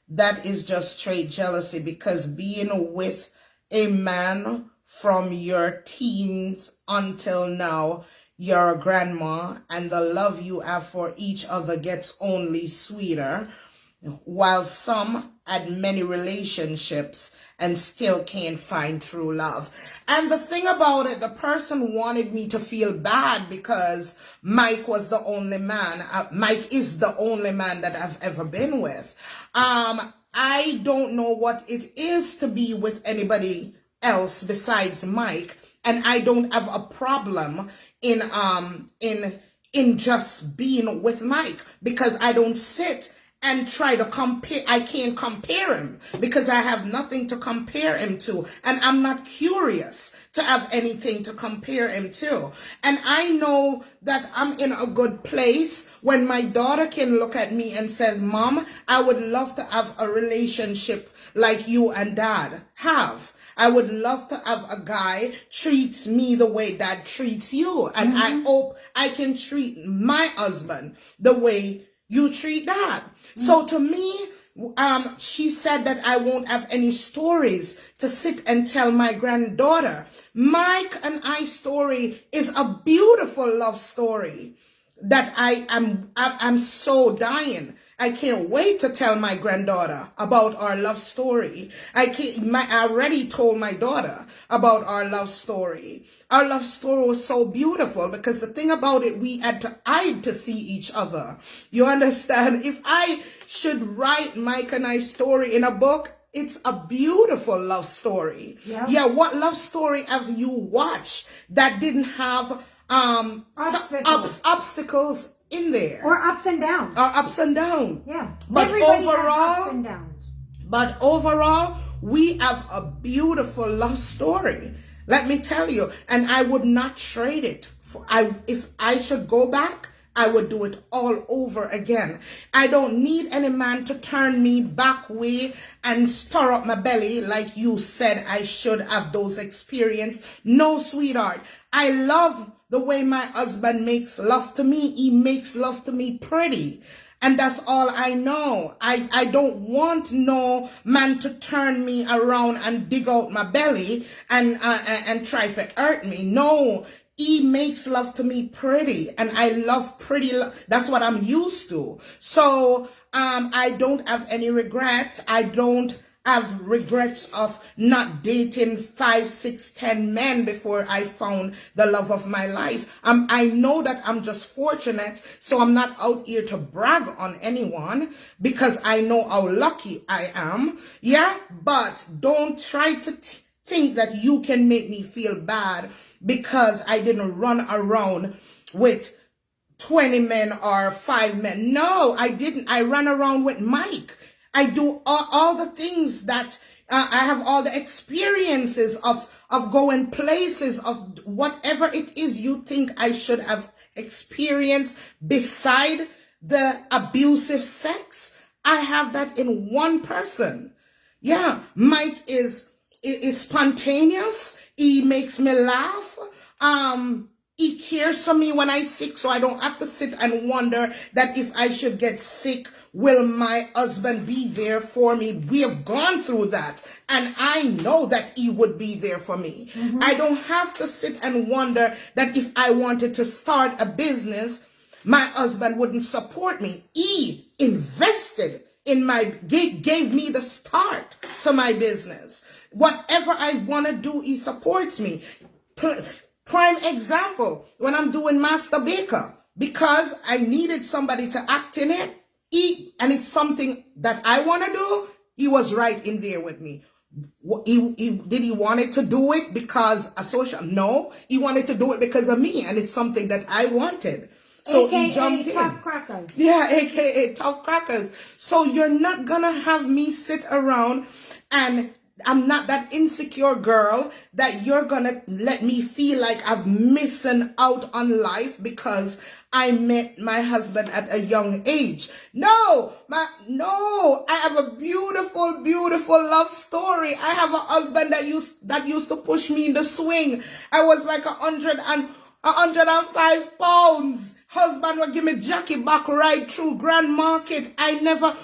S2: that is just straight jealousy, because being with a man from your teens until now, you're a grandma, and the love you have for each other gets only sweeter, while some had many relationships and still can't find true love. And the thing about it, the person wanted me to feel bad because Mike was the only man. Mike is the only man that I've ever been with. I don't know what it is to be with anybody else besides Mike, and I don't have a problem in just being with Mike, because I don't sit and try to compare. I can't compare him because I have nothing to compare him to. And I'm not curious to have anything to compare him to. And I know that I'm in a good place when my daughter can look at me and says, Mom, I would love to have a relationship like you and Dad have. I would love to have a guy treat me the way Dad treats you. And I hope I can treat my husband the way you treat Dad. So to me, she said that I won't have any stories to sit and tell my granddaughter. Mike and I's story is a beautiful love story that I'm so dying. I can't wait to tell my granddaughter about our love story. I already told my daughter about our love story. Our love story was so beautiful because the thing about it, we had to hide to see each other. You understand? If I should write Mike and I's story in a book, it's a beautiful love story. Yeah, what love story have you watched that didn't have obstacles in there,
S1: or ups and downs,
S2: Yeah,
S1: but everybody has ups and downs.
S2: But overall, we have a beautiful love story. Let me tell you, and I would not trade it. If I should go back, I would do it all over again. I don't need any man to turn me back way and stir up my belly like you said I should have those experiences. No, sweetheart. I love the way my husband makes love to me. He makes love to me pretty. And that's all I know. I don't want no man to turn me around and dig out my belly and try to hurt me. No, he makes love to me pretty, and I love pretty. That's what I'm used to. So I don't have any regrets. I don't have regrets of not dating 5, 6, 10 men before I found the love of my life. I know that I'm just fortunate, so I'm not out here to brag on anyone because I know how lucky I am. Yeah, but don't try to think that you can make me feel bad because I didn't run around with 20 men or 5 men. No, I didn't. I ran around with Mike. I do all the things that I have all the experiences of going places, of whatever it is you think I should have experienced beside the abusive sex. I have that in one person. Yeah, Mike is spontaneous. He makes me laugh. He cares for me when I'm sick, so I don't have to sit and wonder that if I should get sick, will my husband be there for me? We have gone through that, and I know that he would be there for me. I don't have to sit and wonder that if I wanted to start a business, my husband wouldn't support me. He invested in gave me the start to my business. Whatever I want to do, he supports me. Prime example, when I'm doing Master Baker, because I needed somebody to act in it, and it's something that I want to do, he was right in there with me. Did he wanted to do it because a social? No, he wanted to do it because of me, and it's something that I wanted. So
S1: AKA
S2: he jumped in.
S1: Tough Crackers.
S2: Yeah, AKA Tough Crackers. So you're not gonna have me sit around and I'm not that insecure girl that you're gonna let me feel like I've missing out on life because I met my husband at a young age. No, I have a beautiful, beautiful love story. I have a husband that used to push me in the swing. I was like 105 pounds. Husband would give me Jackie back right through Grand Market.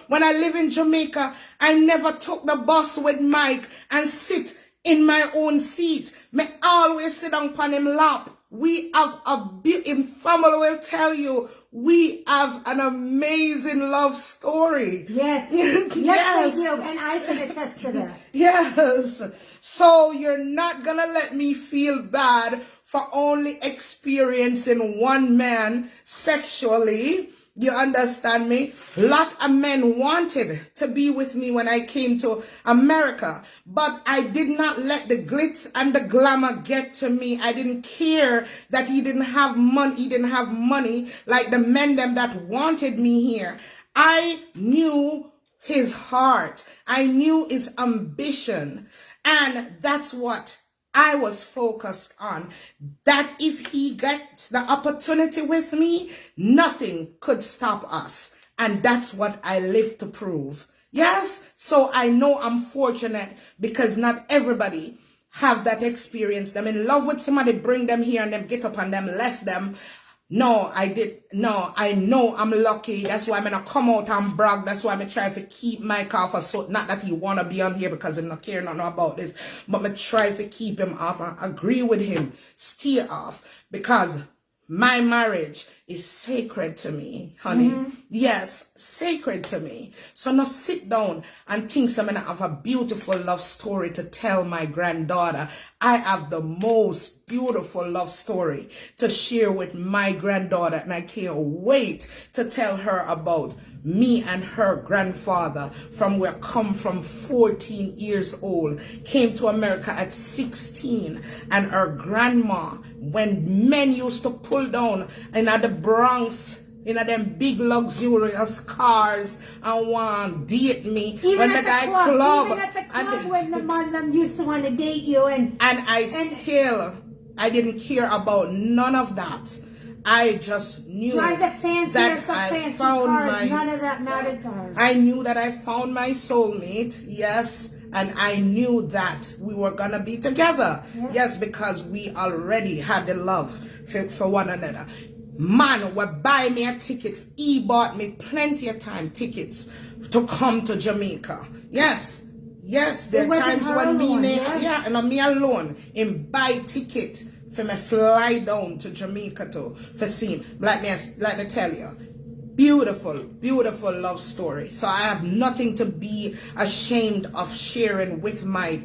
S2: When I live in Jamaica, I never took the bus with Mike and sit in my own seat. Me always sit on him lap. We have in family will tell you, we have an amazing love story.
S1: Yes.
S2: Yes.
S1: Yes, they do. And I can attest to that.
S2: Yes. So you're not gonna let me feel bad for only experiencing one man sexually. You understand me? Lot of men wanted to be with me when I came to America, but I did not let the glitz and the glamour get to me. I didn't care that he didn't have money. He didn't have money like the men them that wanted me here. I knew his heart. I knew his ambition. And that's what I was focused on, that if he gets the opportunity with me, nothing could stop us. And that's what I live to prove. Yes, so I know I'm fortunate because not everybody have that experience. Them in love with somebody, bring them here and them get up and them left them. No, I know I'm lucky. That's why I'm gonna come out and brag. That's why I'm try to keep Mike off. So not that he wanna be on here because I'm not caring nothing about this, but I try to keep him off and agree with him, stay off, because my marriage is sacred to me, honey. Yes, sacred to me. So now sit down and think I'm gonna have a beautiful love story to tell my granddaughter. I have the most beautiful love story to share with my granddaughter, and I can't wait to tell her about me and her grandfather from where I come from, 14 years old, came to America at 16, and her grandma, when men used to pull down in the Bronx, in them big luxurious cars and want to date me.
S1: Even
S2: when
S1: at
S2: the guy
S1: club, even at the club when the man them used to want to date you, and
S2: I didn't care about none of that. I just knew
S1: drive the fanciest
S2: that
S1: of
S2: I
S1: fancy
S2: found
S1: cars. None of that mattered to her.
S2: I knew that I found my soulmate, yes, and I knew that we were gonna be together, yes, because we already had the love for one another. Man would buy me a ticket. He bought me plenty of time tickets to come to Jamaica. Yes, there are times when me alone, him buy ticket for me fly down to Jamaica for seeing. Let me tell you. Beautiful, beautiful love story. So I have nothing to be ashamed of sharing with my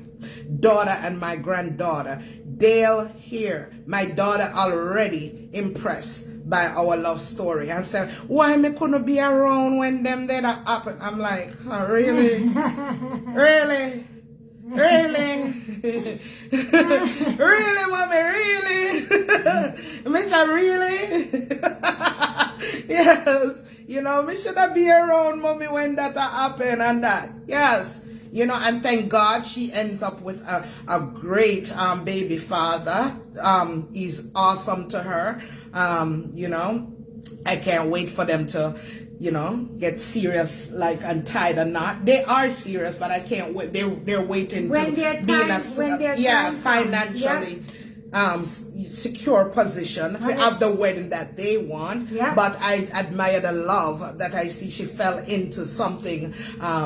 S2: daughter and my granddaughter. Dale here, my daughter already impressed by our love story and said, why me couldn't be around when them that happen? I'm like, oh, really? Really? Really? Really, mommy, really? Mr. Really? Yes. You know, me should have be around mommy when that happen and that. Yes. You know, and thank God she ends up with a great baby father. He's awesome to her. You know, I can't wait for them to, you know, get serious, like, and tied or not. They are serious, but I can't wait. They're waiting
S1: when
S2: to
S1: their
S2: be in
S1: time, when their time comes.
S2: financially secure position to have the wedding that they want.
S1: Yep.
S2: But I admire the love that I see. She fell into something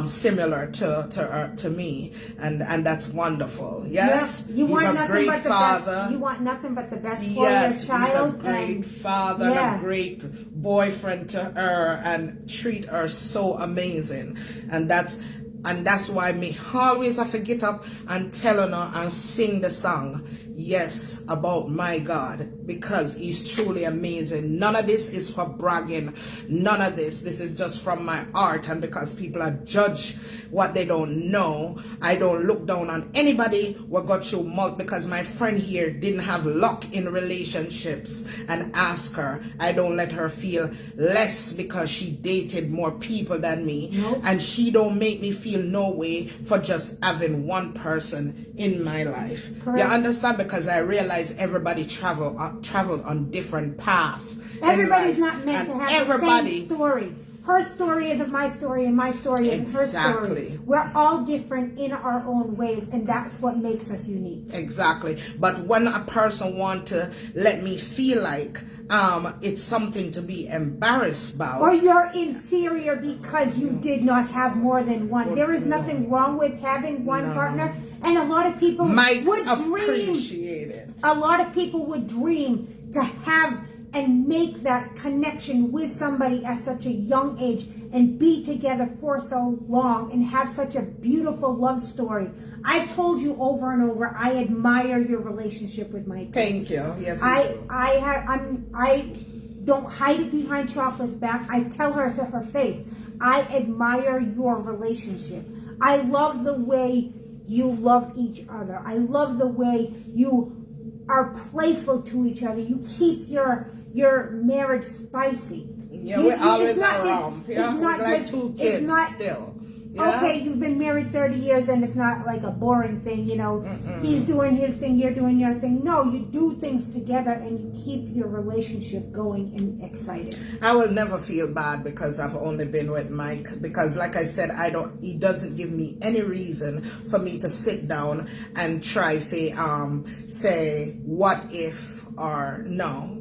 S2: similar to me, and that's wonderful. Yes,
S1: You
S2: he's
S1: want
S2: a
S1: nothing
S2: great
S1: but the
S2: father.
S1: best. You want nothing but the best for
S2: Yes,
S1: your child.
S2: he's a great father and a great boyfriend to her, and treat her so amazing. And that's why me always have to get up and tell her and sing the song, yes, about my God, because he's truly amazing. None of this is for bragging. None of this is just from my heart, and because people are judge what they don't know. I don't look down on anybody who got through mouth, because my friend here didn't have luck in relationships, and ask her. I don't let her feel less because she dated more people than me.
S1: Nope.
S2: And she don't make me feel no way for just having one person in my life.
S1: Correct.
S2: You understand? Because I realize everybody traveled on different paths.
S1: Everybody's not meant to have the same story. Her story isn't my story, and my story isn't her story. We're all different in our own ways, and that's what makes us unique.
S2: Exactly. But when a person want to let me feel like it's something to be embarrassed about,
S1: or you're inferior because you did not have more than one. There is nothing wrong with having one partner, and a lot of people would dream. A lot of people would dream to have and make that connection with somebody at such a young age and be together for so long and have such a beautiful love story. I've told you over and over, I admire your relationship with Mike.
S2: Thank you. Yes,
S1: I don't hide it behind Chocolate's back. I tell her to her face, I admire your relationship. I love the way you love each other. I love the way you are playful to each other. You keep your marriage spicy.
S2: Yeah, we're always around. Yeah, we're like two kids still. Yeah?
S1: Okay, you've been married 30 years and it's not like a boring thing, you know. He's doing his thing, you're doing your thing. No, you do things together and you keep your relationship going and excited.
S2: I will never feel bad because I've only been with Mike, because like I said, he doesn't give me any reason for me to sit down and try to say what if or no.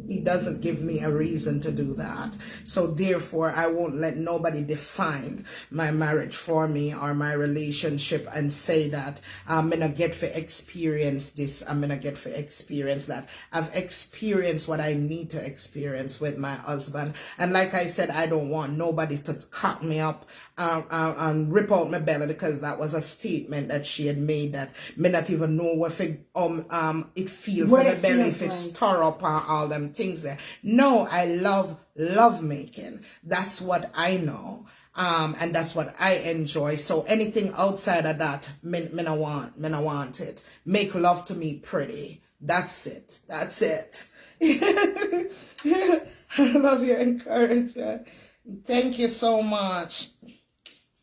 S2: He doesn't give me a reason to do that. So therefore, I won't let nobody define my marriage for me or my relationship and say that I'm gonna get to experience this, I'm gonna get to experience that. I've experienced what I need to experience with my husband. And like I said, I don't want nobody to cock me up and rip out my belly, because that was a statement that she had made that me not even know what it feels for the belly if it's tore up and all them things there. No, I love making. That's what I know. And that's what I enjoy. So anything outside of that, me no want it. Make love to me pretty. That's it. I love your encouragement. Thank you so much.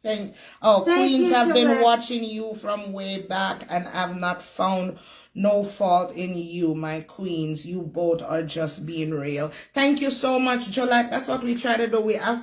S2: Queens have been watching you from way back and have not found no fault in you, my queens. You both are just being real. Thank you so much, Jolette. That's what we try to do. We have,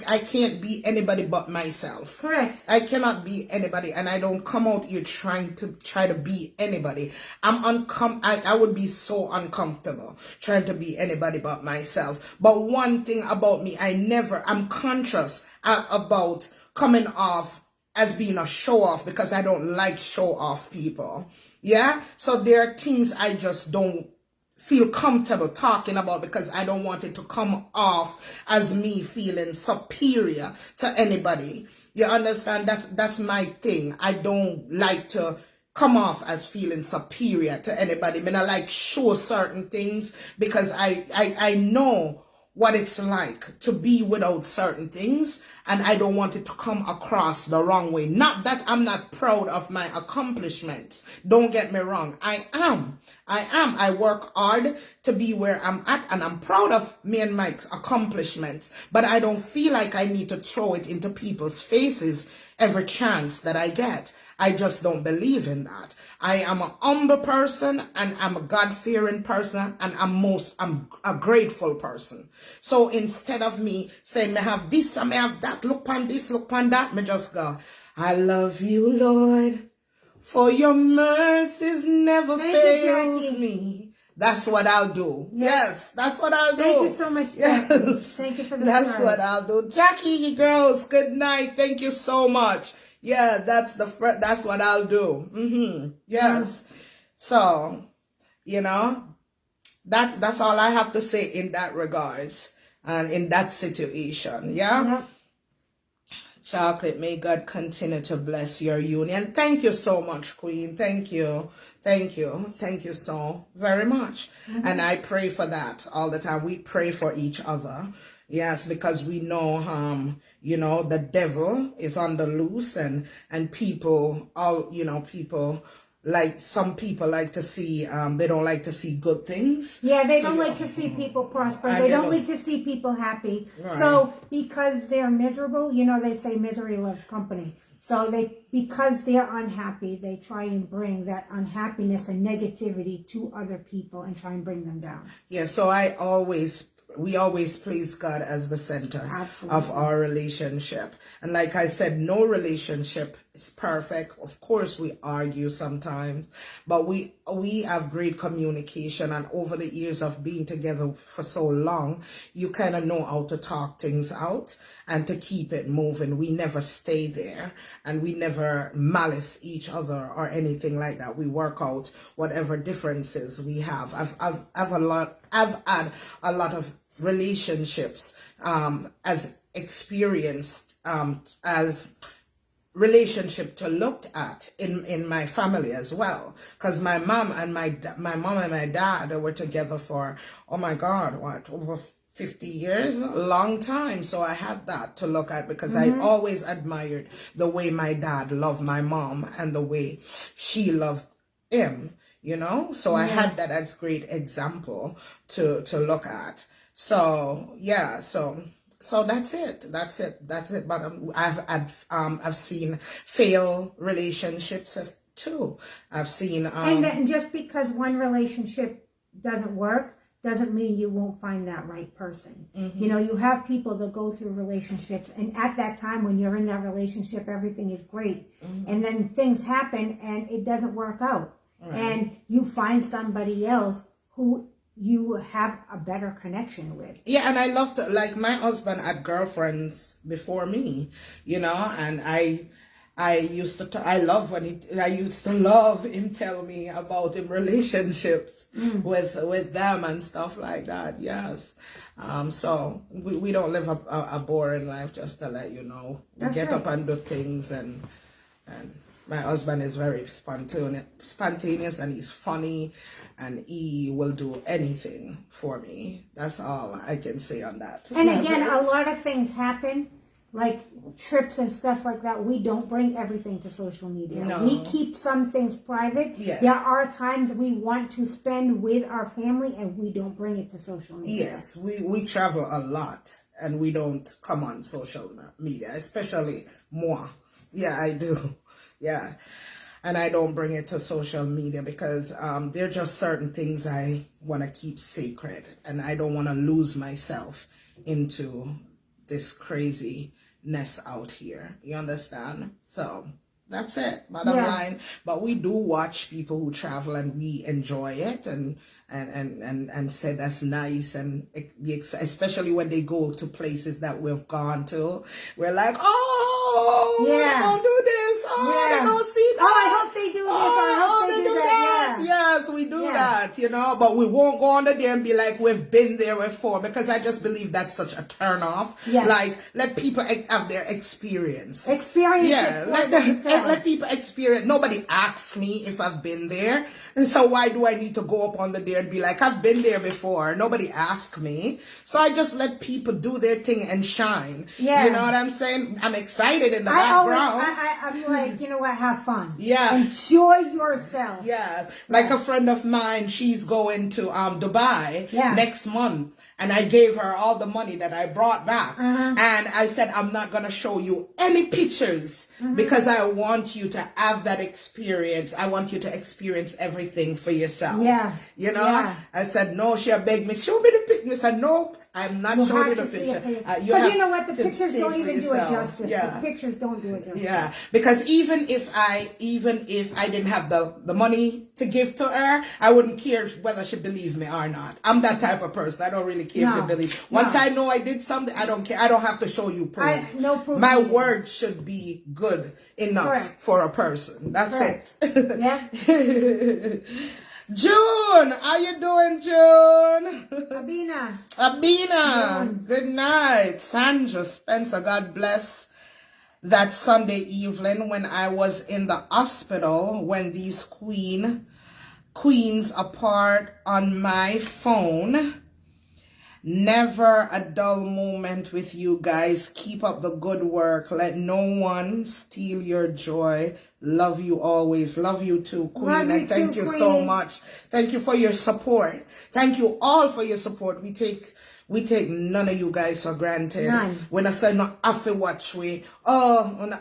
S2: I can't be anybody but myself.
S1: Correct.
S2: I cannot be anybody, and I don't come out here trying to be anybody. I would be so uncomfortable trying to be anybody but myself. But one thing about me, I'm conscious about coming off as being a show off, because I don't like show off people. Yeah. So there are things I just don't feel comfortable talking about because I don't want it to come off as me feeling superior to anybody. You understand? That's my thing. I don't like to come off as feeling superior to anybody. I mean, I like show certain things because I know what it's like to be without certain things, and I don't want it to come across the wrong way. Not that I'm not proud of my accomplishments. Don't get me wrong. I am. I work hard to be where I'm at, and I'm proud of me and Mike's accomplishments, but I don't feel like I need to throw it into people's faces every chance that I get. I just don't believe in that. I am a humble person, and I'm a God-fearing person, and I'm a grateful person. So instead of me saying, may have this, I may have that, look upon this, look upon that, me just go, I love you, Lord, for your mercies never fails me. That's what I'll do. Yes, that's what I'll do.
S1: Thank you so much, Jackie.
S2: Yes,
S1: thank you for the
S2: that's
S1: story.
S2: what I'll do. Jackie, girls, good night. Thank you so much. Yeah, that's what I'll do. Yes. So, you know, that's all I have to say in that regards and in that situation. Yeah.
S1: Yep.
S2: Chocolate, may God continue to bless your union. Thank you so much, Queen. Thank you. Thank you. Thank you so very much. And I pray for that all the time. We pray for each other. Yes, because we know, you know, the devil is on the loose, and people, people, like some people like to see, they don't like to see good things.
S1: Yeah, they don't like to see people prosper. They don't like to see people happy.
S2: Right.
S1: So because they're miserable, you know, they say misery loves company. So because they're unhappy, they try and bring that unhappiness and negativity to other people and try and bring them down.
S2: Yeah, so we always place God as the center of our relationship. And like I said, no relationship is perfect. Of course, we argue sometimes, but we have great communication. And over the years of being together for so long, you kind of know how to talk things out and to keep it moving. We never stay there, and we never malice each other or anything like that. We work out whatever differences we have. I've had a lot of relationships as experienced as relationship to look at in my family as well, because my mom and my dad were together for, oh my God, over 50 years, a long time. So I had that to look at because I always admired the way my dad loved my mom and the way she loved him, you know. So I had that as great example to look at. So yeah, so that's it. But I've seen failed relationships too. I've seen
S1: and then just because one relationship doesn't work doesn't mean you won't find that right person. You know, you have people that go through relationships, and at that time when you're in that relationship, everything is great, and then things happen and it doesn't work out, and you find somebody else who you have a better connection with. Yeah,
S2: and I love to, like, my husband had girlfriends before me, you know, and I used to love him tell me about him relationships with them and stuff like that. Yes. So we don't live a boring life, just to let you know. We get up and do things, and my husband is very spontaneous, and he's funny, and he will do anything for me. That's all I can say on that.
S1: And again, a lot of things happen, like trips and stuff like that. We don't bring everything to social media.
S2: No.
S1: We keep some things private.
S2: Yes.
S1: There are times we want to spend with our family, and we don't bring it to social media.
S2: Yes, we travel a lot, and we don't come on social media, especially moi. Yeah, I do. Yeah. And I don't bring it to social media because there are just certain things I want to keep sacred, and I don't want to lose myself into this craziness out here. You understand? So that's it. Bottom line. But we do watch people who travel, and we enjoy it, and say that's nice, and especially when they go to places that we've gone to, we're like, oh, yeah, we're gonna do this. Oh, they're gonna see that.
S1: Oh, I hope they do this. I hope they do that.
S2: not, but we won't go under there and be like, we've been there before, because I just believe that's such a turn off.
S1: Yeah.
S2: Like, let people have their experience.
S1: Yeah,
S2: let people experience. Nobody asks me if I've been there. And so why do I need to go up under there and be like, I've been there before? Nobody asked me. So I just let people do their thing and shine.
S1: Yeah.
S2: You know what I'm saying? I'm excited in the background.
S1: I'm like, you know what, have fun.
S2: Yeah.
S1: Enjoy yourself.
S2: Yeah. Like a friend of mine, she's going to Dubai next month. And I gave her all the money that I brought back. And I said, I'm not going to show you any pictures because I want you to have that experience. I want you to experience everything for yourself.
S1: Yeah. Yeah.
S2: I said, no, she begged me, show me the picture. I said, nope, I'm not showing you the picture.
S1: But you know what? The pictures don't even do it justice.
S2: Yeah.
S1: The pictures don't do it justice.
S2: Yeah. Because even if I didn't have the money to give to her, I wouldn't care whether she believed me or not. I'm that type of person. I don't really care if you believe. Once I know I did something, I don't care. I don't have to show you proof.
S1: No proof.
S2: My word should be good enough for a person. That's it.
S1: Yeah.
S2: June, how you doing, June?
S1: Abina.
S2: Good night. Sandra Spencer, God bless. That Sunday evening when I was in the hospital, when these queens apart on my phone. Never a dull moment with you guys. Keep up the good work. Let no one steal your joy. Love you always. Love you too, Queen. And thank you so much. Thank you for your support. Thank you all for your support. We take none of you guys for granted.
S1: None.
S2: When I say not have to watch we, and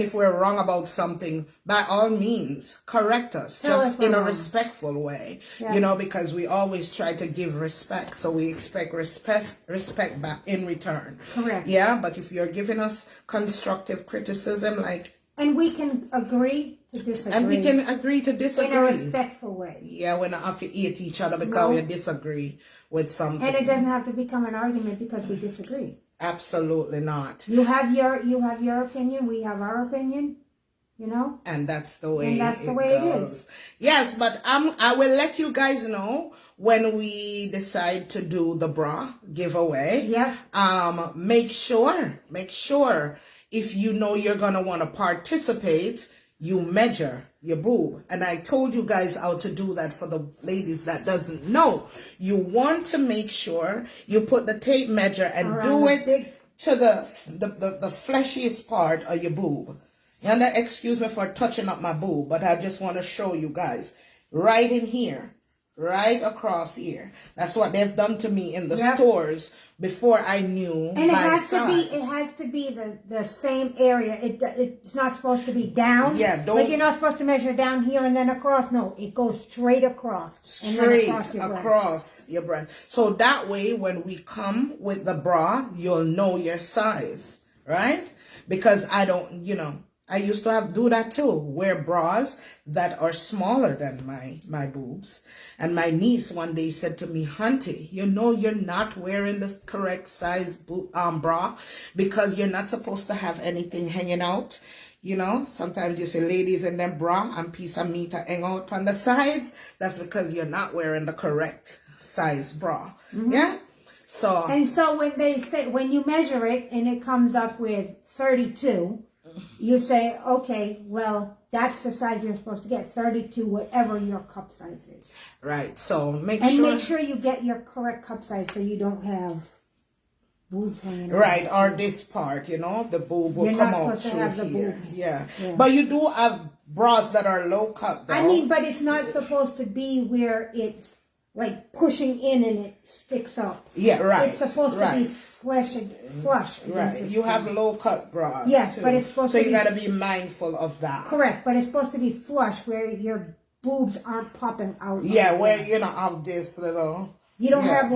S2: if we're wrong about something, by all means, correct us. Just in a respectful way.
S1: Yeah.
S2: Because we always try to give respect. So we expect respect back in return.
S1: Correct.
S2: Yeah, but if you're giving us constructive criticism,
S1: and we can agree to disagree.
S2: And we can agree to disagree.
S1: In a respectful way.
S2: Yeah, we're not have to hate each other because we disagree with something.
S1: And it doesn't have to become an argument because we disagree.
S2: Absolutely not.
S1: You have your opinion, we have our opinion,
S2: And that's the way
S1: it is.
S2: Yes, but I will let you guys know when we decide to do the bra giveaway.
S1: Yeah.
S2: Make sure if you know you're going to want to participate, you measure your boob. And I told you guys how to do that for the ladies that doesn't know. You want to make sure you put the tape measure and do it to the fleshiest part of your boob. And excuse me for touching up my boob, but I just want to show you guys. Right in here. Right across here. That's what they've done to me in the stores before I knew my size.
S1: It has to be the same area. It's not supposed to be down.
S2: Yeah,
S1: you're not supposed to measure down here and then across. No, it goes straight across.
S2: Straight across your breast. So that way, when we come with the bra, you'll know your size, right? Because I used to do that too, wear bras that are smaller than my boobs. And my niece one day said to me, Hunty, you're not wearing the correct size bra because you're not supposed to have anything hanging out. Sometimes you see ladies in their bra and piece of meat hang out on the sides. That's because you're not wearing the correct size bra. Yeah? So when you measure it and it comes up with 32, you say, okay, well, that's the size you're supposed to get, 32, whatever your cup size is. Right. So make sure
S1: you get your correct cup size so you don't have boobs hanging out.
S2: Right, or this part, the boob will come out through here. Yeah. But you do have bras that are low cut, though.
S1: But it's not supposed to be where it's like pushing in and it sticks up.
S2: Yeah, right.
S1: It's supposed to be flush.
S2: Right. You have low cut bras.
S1: Yes,
S2: too.
S1: but it's supposed to be.
S2: So you got to be mindful of that.
S1: Correct, but it's supposed to be flush where your boobs aren't popping out.
S2: Yeah, where you don't have this little.
S1: You don't have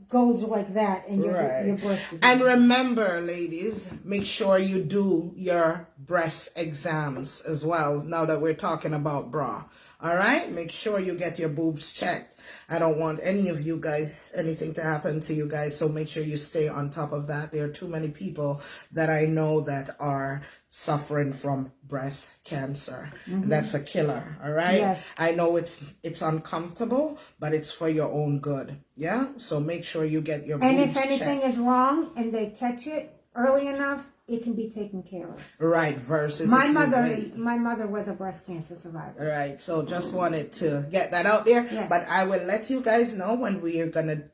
S1: goes like that and your breast is.
S2: And remember, ladies, make sure you do your breast exams as well. Now that we're talking about bra, all right, make sure you get your boobs checked. I don't want any of you guys, anything to happen to you guys. So make sure you stay on top of that. There are too many people that I know that are suffering from breast cancer. And that's a killer. All right.
S1: Yes.
S2: I know it's uncomfortable, but it's for your own good. Yeah. So make sure you get your
S1: And
S2: boobs
S1: if anything
S2: checked.
S1: is wrong and they catch it early enough, it can be taken care of.
S2: Right. Versus
S1: My
S2: if you
S1: mother,
S2: wait.
S1: my mother was a breast cancer survivor.
S2: Right. So just wanted to get that out there.
S1: Yes.
S2: But I will let you guys know when we are gonna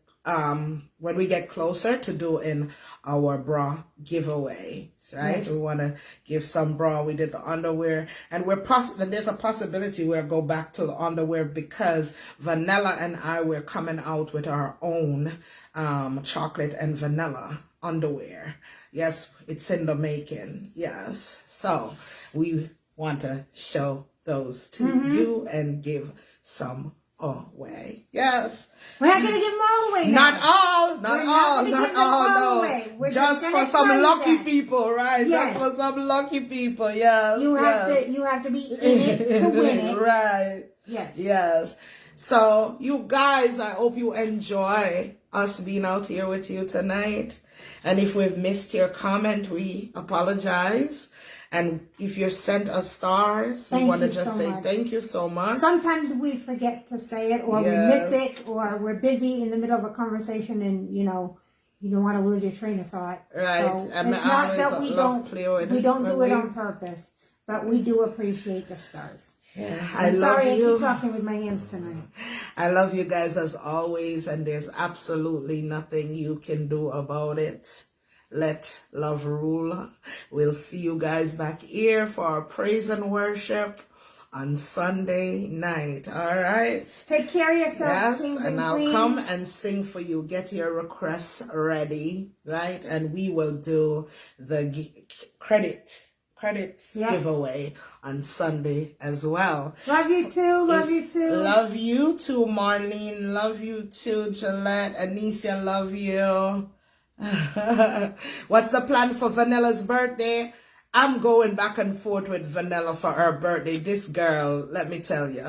S2: when we get closer to doing our bra giveaway. Right?
S1: Yes.
S2: We wanna give some bra. We did the underwear, and there's a possibility we'll go back to the underwear because Vanilla and I were coming out with our own chocolate and vanilla underwear. Yes, it's in the making. Yes. So we want to show those to you and give some away. Yes.
S1: We're not going to give them all away now.
S2: Not all. Not
S1: We're not
S2: all.
S1: gonna give
S2: Not
S1: them
S2: all.
S1: all
S2: No.
S1: away. We're
S2: Just
S1: just
S2: for
S1: gonna
S2: some
S1: tell you
S2: lucky
S1: that.
S2: people, right?
S1: Yes.
S2: Just for some lucky people. Yes.
S1: You have to be in it to win it.
S2: Right.
S1: Yes.
S2: Yes. So you guys, I hope you enjoy us being out here with you tonight. And if we've missed your comment, we apologize. And if you've sent us stars, we
S1: Thank
S2: want to
S1: you
S2: just
S1: so
S2: say
S1: much.
S2: thank you so much.
S1: Sometimes we forget to say it, or we
S2: Yes.
S1: miss it, or we're busy in the middle of a conversation, and you don't want to lose your train of thought.
S2: Right.
S1: So
S2: And
S1: it's
S2: I
S1: not
S2: always
S1: that we
S2: love playing with
S1: don't
S2: it
S1: do
S2: when
S1: it
S2: we-
S1: on purpose, but we do appreciate the stars.
S2: Yeah,
S1: I'm
S2: love
S1: sorry
S2: you.
S1: I keep talking with my hands tonight.
S2: I love you guys as always, and there's absolutely nothing you can do about it. Let love rule. We'll see you guys back here for our praise and worship on Sunday night. All right.
S1: Take care of yourself,
S2: Yes,
S1: kings
S2: and
S1: and
S2: I'll
S1: queens.
S2: come and sing for you. Get your requests ready, right? And we will do the credits
S1: Yeah.
S2: giveaway on Sunday as well.
S1: Love you too. Love you too.
S2: Love you too, Marlene. Love you too, Gillette. Anisha, love you. What's the plan for Vanilla's birthday? I'm going back and forth with Vanilla for her birthday. This girl, let me tell you,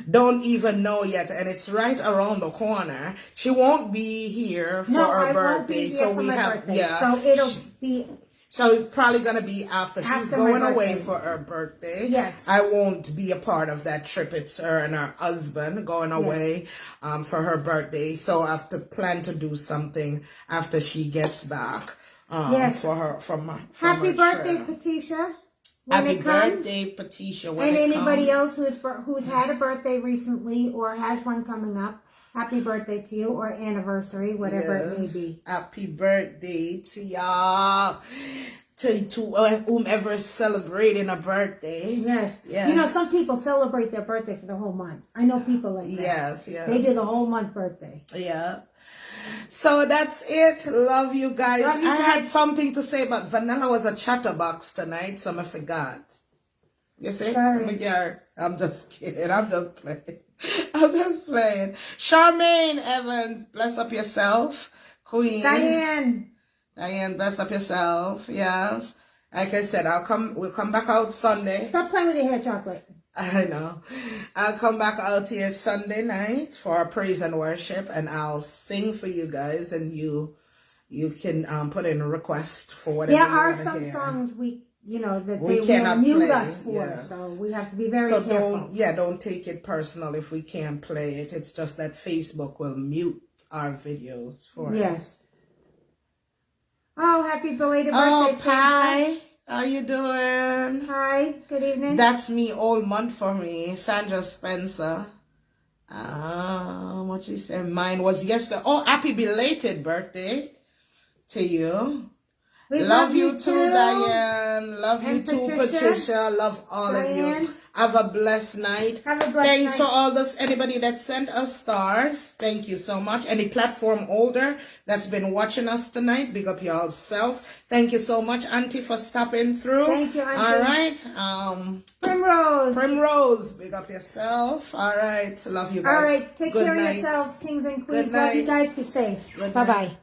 S2: don't even know yet, and it's right around the corner. She won't be here for
S1: No,
S2: her
S1: I
S2: birthday,
S1: won't be here
S2: so
S1: for
S2: we
S1: my
S2: have
S1: birthday.
S2: yeah.
S1: So it'll be
S2: So it's probably gonna be after she's
S1: After my
S2: going away
S1: birthday.
S2: for her birthday.
S1: Yes.
S2: I won't be a part of that trip. It's her and her husband going away for her birthday. So I have to plan to do something after she gets back.
S1: Yes.
S2: For her from
S1: happy
S2: her
S1: birthday,
S2: trip.
S1: Patricia. When
S2: Happy
S1: it comes.
S2: birthday, Patricia. When
S1: And
S2: it
S1: anybody
S2: comes.
S1: else who's had a birthday recently or has one coming up, happy birthday to you, or anniversary, whatever it may
S2: Yes.
S1: be.
S2: Happy birthday to y'all. To whomever is celebrating a birthday.
S1: Yes.
S2: Yeah.
S1: You know, some people celebrate their birthday for the whole month. I know people like that.
S2: Yes, yeah.
S1: They do the whole month birthday.
S2: Yeah. So that's it. Love you guys.
S1: Love you
S2: I had
S1: guys.
S2: something to say, but Vanilla was a chatterbox tonight, so I forgot. You see?
S1: Sorry.
S2: I'm just kidding. I'm just playing. I'm just playing. Charmaine Evans, bless up yourself. Queen. Diane, bless up yourself. Yes. Like I said, we'll come back out Sunday.
S1: Stop playing with your hair, chocolate.
S2: I know. I'll come back out here Sunday night for our praise and worship, and I'll sing for you guys, and you can put in a request for whatever
S1: There
S2: you
S1: are
S2: wanna
S1: some
S2: hear.
S1: songs that
S2: We
S1: they
S2: cannot
S1: will mute
S2: play,
S1: us for,
S2: yes.
S1: so we have to be very
S2: So
S1: careful.
S2: don't take it personal if we can't play it. It's just that Facebook will mute our videos for it.
S1: Yes. Oh, happy belated
S2: Oh,
S1: birthday,
S2: Pi,
S1: Sandra.
S2: how you doing?
S1: Hi, good evening.
S2: That's me all month for me, Sandra Spencer. What she said? Mine was yesterday. Oh, happy belated birthday to you.
S1: We
S2: Love you too, Diane. Love you
S1: And
S2: too, Patricia. Love all of
S1: Diane.
S2: you. Have a blessed night.
S1: Have a blessed
S2: Thanks
S1: night.
S2: to all those anybody that sent us stars. Thank you so much. Any platform holder that's been watching us tonight, big up yourself. Thank you so much, Auntie, for stopping through.
S1: Thank you, Auntie.
S2: All right.
S1: Primrose.
S2: Primrose, big up yourself. All right. Love you guys.
S1: All right, take
S2: Good
S1: care
S2: night.
S1: of yourself, kings and queens.
S2: Good
S1: Love you
S2: night.
S1: guys. Be safe.
S2: Good
S1: Bye
S2: night.
S1: bye.